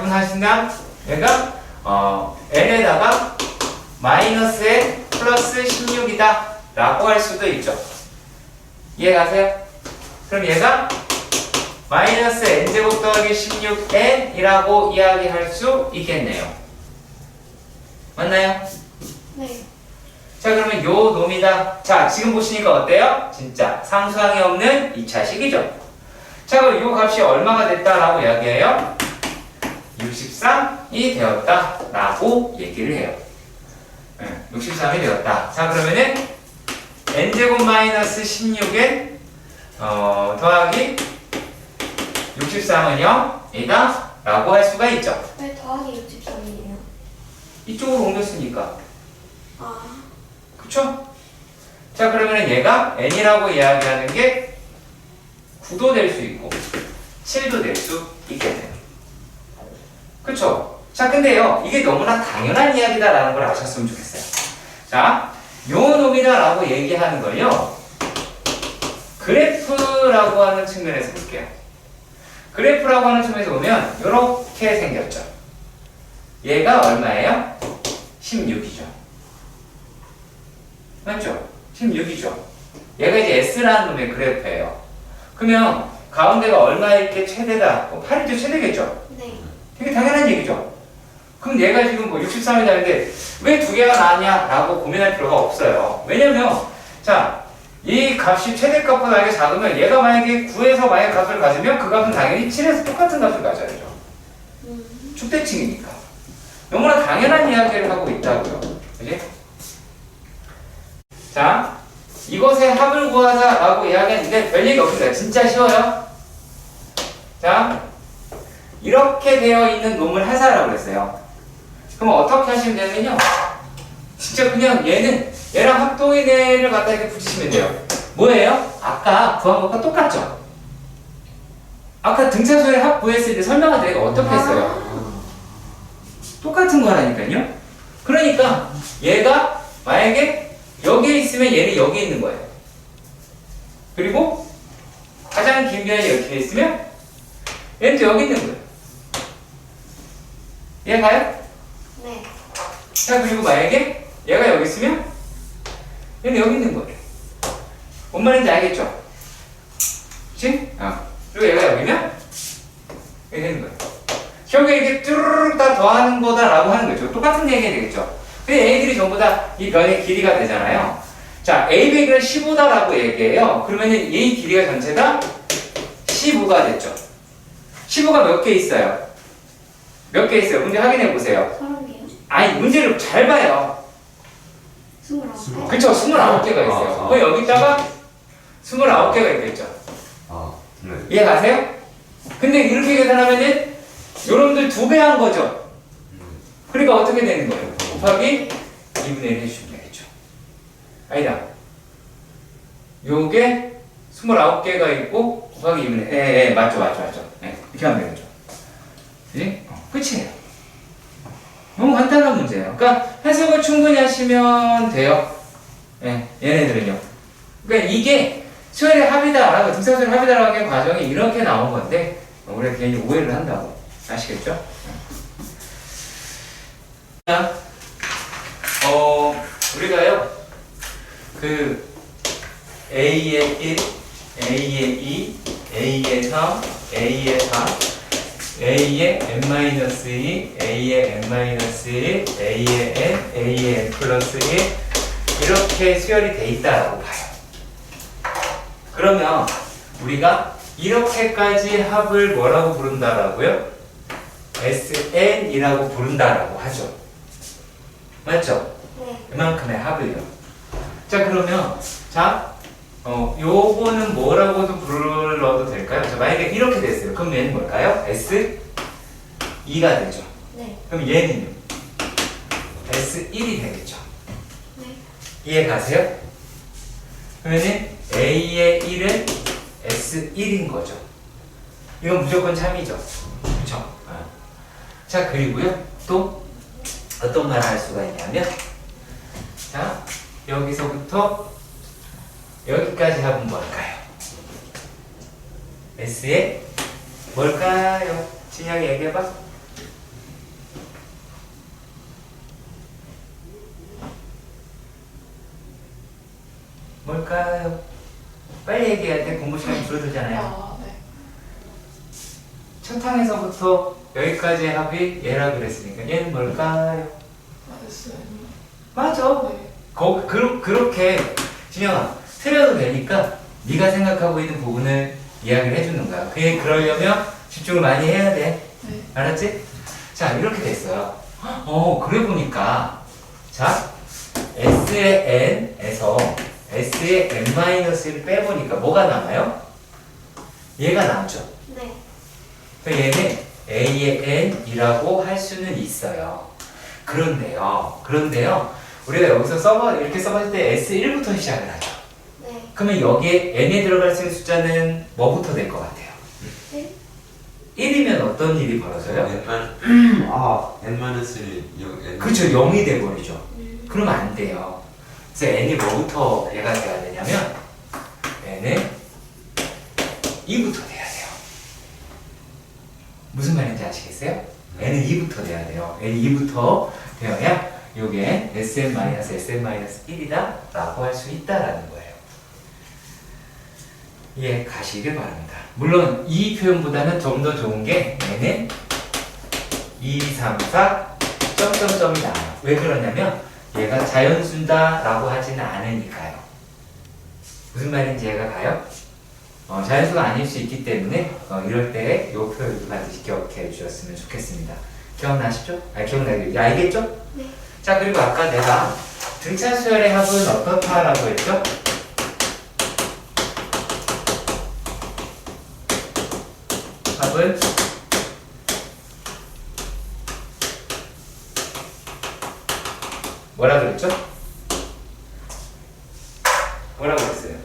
Speaker 1: 하시면 얘가 n에다가 마이너스에 플러스 16이다 라고 할 수도 있죠. 이해 가세요? 그럼 얘가 마이너스 n제곱 더하기 16n이라고 이야기할 수 있겠네요. 맞나요?
Speaker 3: 네.
Speaker 1: 자, 그러면 요 놈이다. 자, 지금 보시니까 어때요? 진짜 상수항이 없는 2차식이죠. 자, 그럼 요 값이 얼마가 됐다라고 이야기해요? 63이 되었다라고 얘기를 해요. 63이 되었다. 자, 그러면은 n제곱 마이너스 16n 더하기 63은 0이다 라고 할 수가 있죠.
Speaker 3: 왜 더하기 63이에요?
Speaker 1: 이쪽으로 옮겼으니까.
Speaker 3: 아,
Speaker 1: 그쵸? 자, 그러면 얘가 n이라고 이야기하는 게 9도 될 수 있고 7도 될 수 있겠네요. 그쵸? 자, 근데요, 이게 너무나 당연한 이야기다라는 걸 아셨으면 좋겠어요. 자, 요 놈이다라고 얘기하는 걸요, 그래프라고 하는 측면에서 볼게요. 그래프라고 하는 측면에서 보면 이렇게 생겼죠. 얘가 얼마예요? 16이죠. 맞죠? 16이죠. 얘가 이제 S라는 놈의 그래프예요. 그러면 가운데가 얼마일 게 최대다? 8일 때 최대겠죠?
Speaker 3: 네.
Speaker 1: 되게 당연한 얘기죠. 그럼 얘가 지금 뭐 63이 나는데 왜 두 개가 나왔냐? 라고 고민할 필요가 없어요. 왜냐면, 자, 이 값이 최대값보다 만약에 작으면 얘가 만약에 9에서 만약에 값을 가지면 그 값은 당연히 7에서 똑같은 값을 가져야죠. 축대칭이니까. 너무나 당연한 이야기를 하고 있다고요. 그지? 자, 이것의 합을 구하자라고 이야기했는데 별 얘기 없습니다. 진짜 쉬워요. 자, 이렇게 되어 있는 놈을 하자라고 그랬어요. 그럼 어떻게 하시면 되면요, 진짜 그냥 얘랑 합동인 애를 갖다 이렇게 붙이시면 돼요. 뭐예요? 아까 구한 것과 똑같죠? 아까 등차수의 합 구했을 때 설명할 때 어떻게 했어요? 똑같은 거라니까요. 그러니까 얘가 만약에 여기에 있으면 얘는 여기에 있는 거예요. 그리고 가장 긴 변이 이렇게 있으면 얘는 또 여기 있는 거예요. 이해 가요?
Speaker 3: 네.
Speaker 1: 자, 그리고 만약에 얘가 여기 있으면 얘는 여기 있는 거예요. 뭔 말인지 알겠죠? 그치? 그리고 얘가 여기면 이렇게 되는 거예요. 결국에 이렇게 뚜루룩 다 더하는 거다라고 하는 거죠. 똑같은 얘기가 되겠죠. 근데 A들이 전부 다 이 변의 길이가 되잖아요. 자, A 배기는 15다라고 얘기해요. 그러면은 이 길이가 전체 다 15가 됐죠. 15가 몇 개 있어요? 몇 개 있어요? 문제 확인해 보세요.
Speaker 3: 30개요?
Speaker 1: 아니, 문제를 잘 봐요.
Speaker 3: 29개?
Speaker 1: 그쵸, 29개가 있어요. 그럼 여기다가 29개가 있겠죠.
Speaker 2: 네.
Speaker 1: 이해 가세요? 근데 이렇게 계산하면은 여러분들 2배 한 거죠. 그러니까 어떻게 되는 거예요? 곱하기 2분의 1 해주시면 되겠죠. 아니다. 요게 29개가 있고 곱하기 2분의 1. 맞죠. 네, 이렇게 하면 되겠죠. 그지? 끝이에요. 너무 간단한 문제예요. 그러니까 해석을 충분히 하시면 돼요. 네, 얘네들은요. 그러니까 이게 수열의 합이다라고, 등차수열의 합이다라고 하는 과정이 이렇게 나온 건데 우리가 괜히 오해를 한다고. 아시겠죠? 자, 우리가요, 그 A의 1, A의 2, A의 3, A의 4, A의 n-2, A의 n-1, A의 n, A의 n 플러스 1 이렇게 수열이 돼 있다라고 봐요. 그러면 우리가 이렇게까지 합을 뭐라고 부른다라고요? SN이라고 부른다라고 하죠. 맞죠?
Speaker 3: 네.
Speaker 1: 이만큼의 합을요. 자, 그러면 요거는 뭐라고도 불러도 될까요? 자, 만약에 이렇게 됐어요. 그럼 얘는 뭘까요? S2가 되죠.
Speaker 3: 네.
Speaker 1: 그럼 얘는요? S1이 되겠죠.
Speaker 3: 네.
Speaker 1: 이해 가세요? 그러면은 A의 1은 S1인 거죠. 이건 무조건 참이죠. 그쵸? 자, 그리고요, 또 어떤 말을 할 수가 있냐면, 자, 여기서부터 여기까지 합은 뭘까요? S의 뭘까요? 진영이 얘기해봐. 뭘까요? 빨리 얘기해야 돼. 공부 시간이 줄어들잖아요.
Speaker 4: 네.
Speaker 1: 첫 항에서부터 여기까지의 합이 얘라 그랬으니까 얘는 뭘까요?
Speaker 4: S N.
Speaker 1: 맞아.
Speaker 4: 네.
Speaker 1: 그렇게 진영아 틀려도 되니까 네가 생각하고 있는 부분을 이야기를 해주는 거야. 그러려면 집중을 많이 해야 돼.
Speaker 4: 네.
Speaker 1: 알았지? 자 이렇게 됐어요. 그래 보니까 자 S의 N에서 S의 N-를 빼보니까 뭐가 남아요? 얘가 남죠.
Speaker 3: 네.
Speaker 1: 그럼 얘는 A의 N이라고 할 수는 있어요. 그런데요. 우리가 여기서 이렇게 써봤을 때 S1부터 시작을 하죠.
Speaker 3: 네.
Speaker 1: 그러면 여기에 N에 들어갈 수 있는 숫자는 뭐부터 될 것 같아요?
Speaker 3: 1?
Speaker 1: 1이면 어떤 일이 벌어져요?
Speaker 2: N-1이 N.
Speaker 1: 그렇죠. 0이 돼버리죠. 그러면 안 돼요. 그래서 N이 뭐부터 얘가 돼야 되냐면 N은 2부터 돼야 돼요. 무슨 말인지 아시겠어요? N은 2부터 돼야 돼요. N이 2부터 되어야 요게 Sn-1이다 라고 할 수 있다라는 거예요. 이해 가시길 바랍니다. 물론 이 표현보다는 좀 더 좋은 게 N은 2, 3, 4 점점점이 나와요. 왜 그러냐면 얘가 자연수다 라고 하지는 않으니까요. 무슨 말인지 이해가 가요? 자연수가 아닐 수 있기 때문에 이럴 때 이 표현도 반드시 기억해 주셨으면 좋겠습니다. 기억나시죠? 알겠죠?
Speaker 3: 네.
Speaker 1: 자 그리고 아까 내가 등차수열의 합은 어떻다라고 했죠? 합은 뭐라 그랬죠? 뭐라고 그랬어요?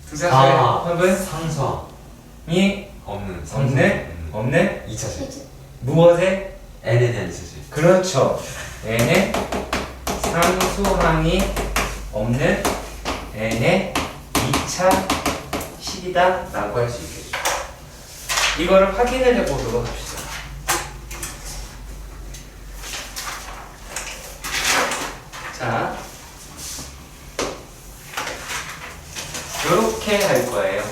Speaker 1: 등차수열의 합은
Speaker 2: 상수함이 없는 2차식.
Speaker 1: 무엇에?
Speaker 2: N에 대한 2차식.
Speaker 1: 그렇죠. n의 상수항이 없는 n의 2차 식이다 라고 할 수 있겠죠. 이거를 확인을 해보도록 합시다. 자, 이렇게 할 거예요.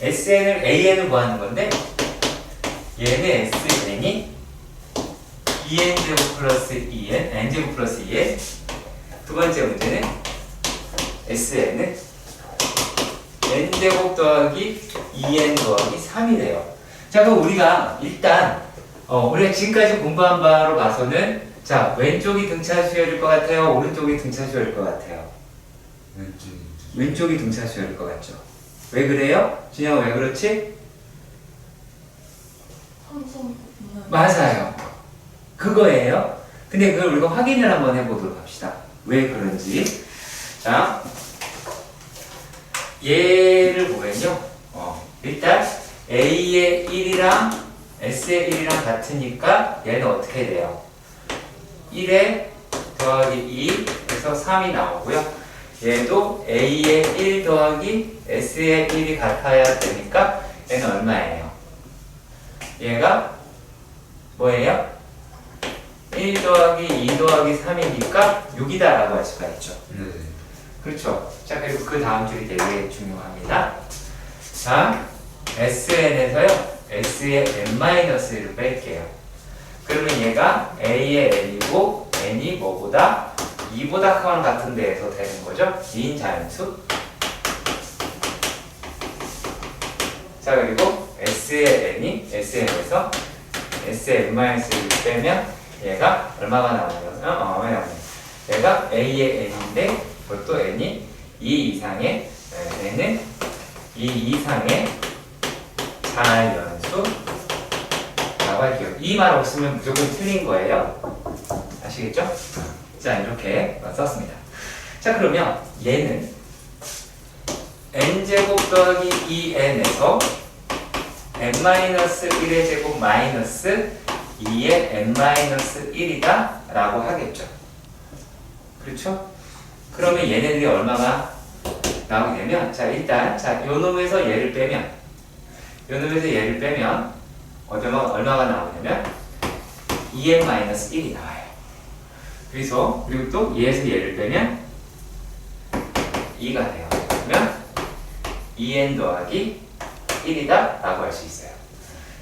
Speaker 1: SN을 AN을 구하는 건데 얘는 SN이 EN제곱 플러스 EN, N제곱 플러스 EN. 두 번째 문제는 SN은 N제곱 더하기 EN 더하기 3이래요. 자, 그럼 우리가 일단 우리가 지금까지 공부한 바로 봐서는 자, 왼쪽이 등차 수열일 것 같아요? 오른쪽이 등차 수열일 것 같아요? 왼쪽이 등차 수열일 것 같죠? 왜 그래요? 준영아 왜 그렇지?
Speaker 4: 항상
Speaker 1: 맞아요. 그거예요. 근데 그걸 우리가 확인을 한번 해보도록 합시다. 왜 그런지. 자, 얘를 보면요. 일단 A의 1이랑 S의 1이랑 같으니까 얘는 어떻게 돼요? 1에 더하기 2 해서 3이 나오고요. 얘도 A의 1 더하기 S의 1이 같아야 되니까 얘는 얼마예요? 얘가 뭐예요? 1 더하기 2 더하기 3이니까 6이다 라고 할 수가 있죠.
Speaker 2: 네.
Speaker 1: 그렇죠. 자, 그리고 그 다음 줄이 되게 중요합니다. 자, SN에서요, S의 N-를 뺄게요. 그러면 얘가 A의 N이고, N이 뭐보다? 2보다 크거나 같은 데에서 되는 거죠. 2인 자연수. 자, 그리고 S의 N이 SN에서 S의 N-를 빼면 얘가 얼마가 나오냐면, 얘가 A의 N인데, 그것도 N이 2 이상의, N은 2 이상의 자연수 라고 할게요. 이 말 없으면 무조건 틀린 거예요. 아시겠죠? 자, 이렇게 썼습니다. 자, 그러면 얘는 n제곱 더하기 2n에서 n-1의 제곱 마이너스 2의 n-1이다 라고 하겠죠. 그렇죠? 그러면 얘네들이 얼마가 나오게 되면, 자, 일단, 자, 요 놈에서 얘를 빼면, 얼마가 나오냐면 2n-1이 나와요. 그래서 그리고 또 얘에서 얘를 빼면 2가 돼요. 그러면 2n 더하기 1이다 라고 할 수 있어요.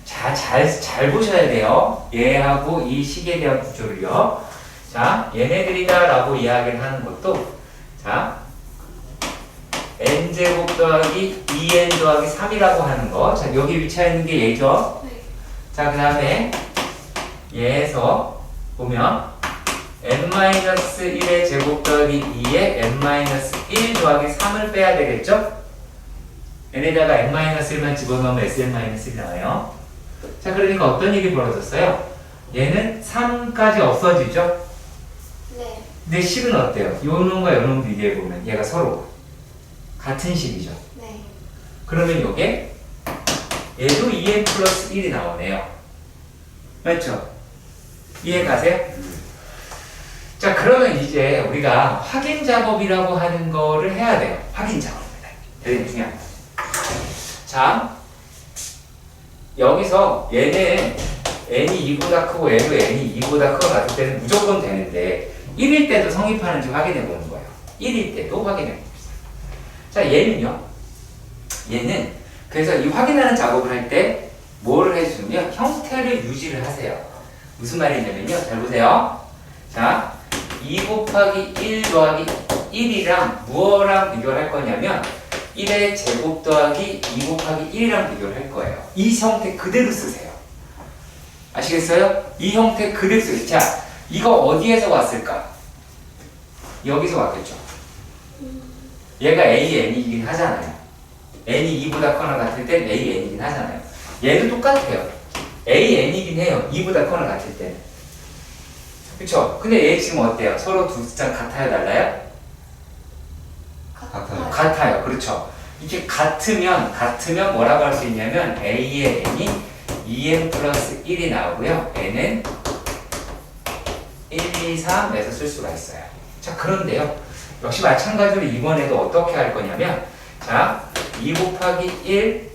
Speaker 1: 자, 잘 보셔야 돼요. 얘하고 이 식에 대한 구조를요. 자, 얘네들이다 라고 이야기를 하는 것도 자, n제곱 더하기 2n 더하기 3이라고 하는 거. 자, 여기 위치해 있는 게 얘죠.
Speaker 3: 네.
Speaker 1: 자, 그 다음에 얘에서 보면 n-1의 제곱 더하기 2에 n-1 더하기 3을 빼야 되겠죠? n에다가 n-1만 집어넣으면 sn-1이 나와요. 자, 그러니까 어떤 일이 벌어졌어요? 얘는 3까지 없어지죠?
Speaker 3: 네.
Speaker 1: 근데 식은 어때요? 요 놈과 요 놈 비교해보면 얘가 서로 같은 식이죠.
Speaker 3: 네.
Speaker 1: 그러면 요게 얘도 2n 플러스 1이 나오네요. 맞죠? 이해 가세요? 자, 그러면 이제 우리가 확인 작업이라고 하는 거를 해야 돼요. 확인 작업입니다. 되게 중요합니다. 자, 여기서 얘는 n이 2보다 크고 얘도 n이 2보다 크고 같을 때는 무조건 되는데 1일 때도 성립하는지 확인해 보는 거예요. 1일 때도 확인해 보고 있어요. 자, 얘는요. 얘는 그래서 이 확인하는 작업을 할 때 뭘 해주면 형태를 유지를 하세요. 무슨 말이냐면요. 잘 보세요. 자, 2 곱하기 1 더하기 1이랑 무엇랑 비교를 할 거냐면 1의 제곱 더하기 2 곱하기 1이랑 비교를 할 거예요. 이 형태 그대로 쓰세요. 아시겠어요? 이 형태 그대로 쓰세요. 자, 이거 어디에서 왔을까? 여기서 왔겠죠. 얘가 AN이긴 하잖아요. n이 2보다 커나 같을 땐 AN이긴 하잖아요. 얘도 똑같아요. AN이긴 해요. 2보다 커나 같을 땐. 그쵸? 근데 얘 지금 어때요? 서로 두 숫자 같아요? 달라요?
Speaker 2: 같아요.
Speaker 1: 같아요. 그렇죠. 이게 같으면 뭐라고 할 수 있냐면 A의 n이 2n 플러스 1이 나오고요. n은 1, 2, 3에서 쓸 수가 있어요. 자, 그런데요. 역시 마찬가지로 이번에도 어떻게 할 거냐면 자, 2 곱하기 1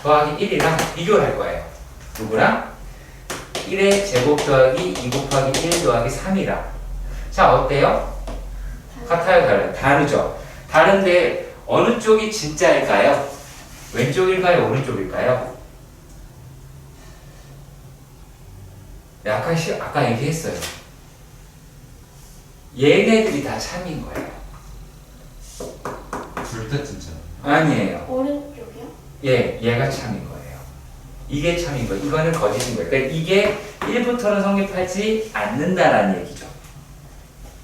Speaker 1: 더하기 1이랑 비교를 할 거예요. 누구랑? 1의 제곱 더하기 2 곱하기 1 더하기 3이랑. 자, 어때요? 같아요, 달라요? 다르죠? 다른데 어느 쪽이 진짜일까요? 왼쪽일까요? 오른쪽일까요? 네, 아까 얘기했어요. 얘네들이 다 참인 거예요.
Speaker 2: 둘 다 진짜.
Speaker 1: 아니에요.
Speaker 3: 오른쪽이요?
Speaker 1: 예, 얘가 참인 거예요. 이게 참인 거예요. 이거는 거짓인 거예요. 그러니까 이게 1부터는 성립하지 않는다라는 얘기죠.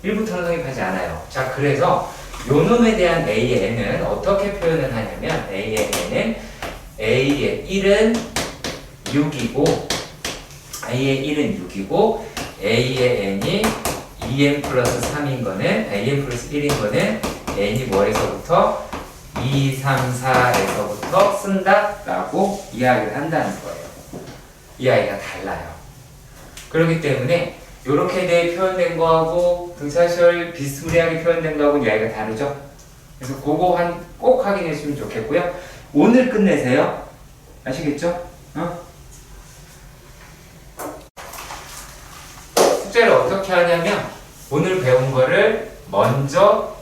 Speaker 1: 1부터는 성립하지 않아요. 자, 그래서 요 놈에 대한 A의 n은 어떻게 표현을 하냐면 A의 n은 A의 1은 6이고 A의 1은 6이고 A의 n이 2n 플러스 3인 거는 n 플러스 1인 거는 n이 뭐에서부터 2, 3, 4에서부터 쓴다라고 이야기를 한다는 거예요. 이야기가 달라요. 그렇기 때문에 이렇게 돼 표현된 거하고 등차시설 비스무리하게 표현된 거하고 이야기가 다르죠. 그래서 그거 꼭 확인해 주시면 좋겠고요. 오늘 끝내세요. 아시겠죠? 숙제를 어떻게 하냐면 오늘 배운 거를 먼저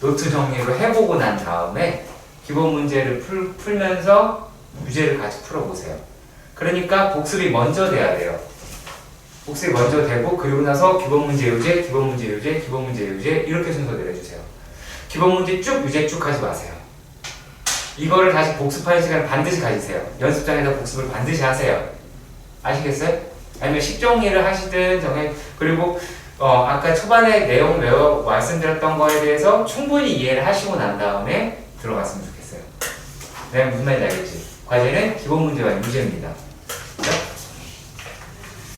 Speaker 1: 노트 정리를 해보고 난 다음에 기본 문제를 풀면서 유제를 같이 풀어보세요. 그러니까 복습이 먼저 돼야 돼요. 복습이 먼저 되고 그리고 나서 기본 문제 유제, 기본 문제 유제, 기본 문제 유제 이렇게 순서대로 해주세요. 기본 문제 쭉 유제 쭉 하지 마세요. 이거를 다시 복습하는 시간 반드시 가지세요. 연습장에서 복습을 반드시 하세요. 아시겠어요? 아니면 식정리를 하시든 그리고 아까 초반에 내용 말씀드렸던 거에 대해서 충분히 이해를 하시고 난 다음에 들어갔으면 좋겠어요. 내가 무슨 말인지 알겠지? 과제는 기본 문제와 유제입니다.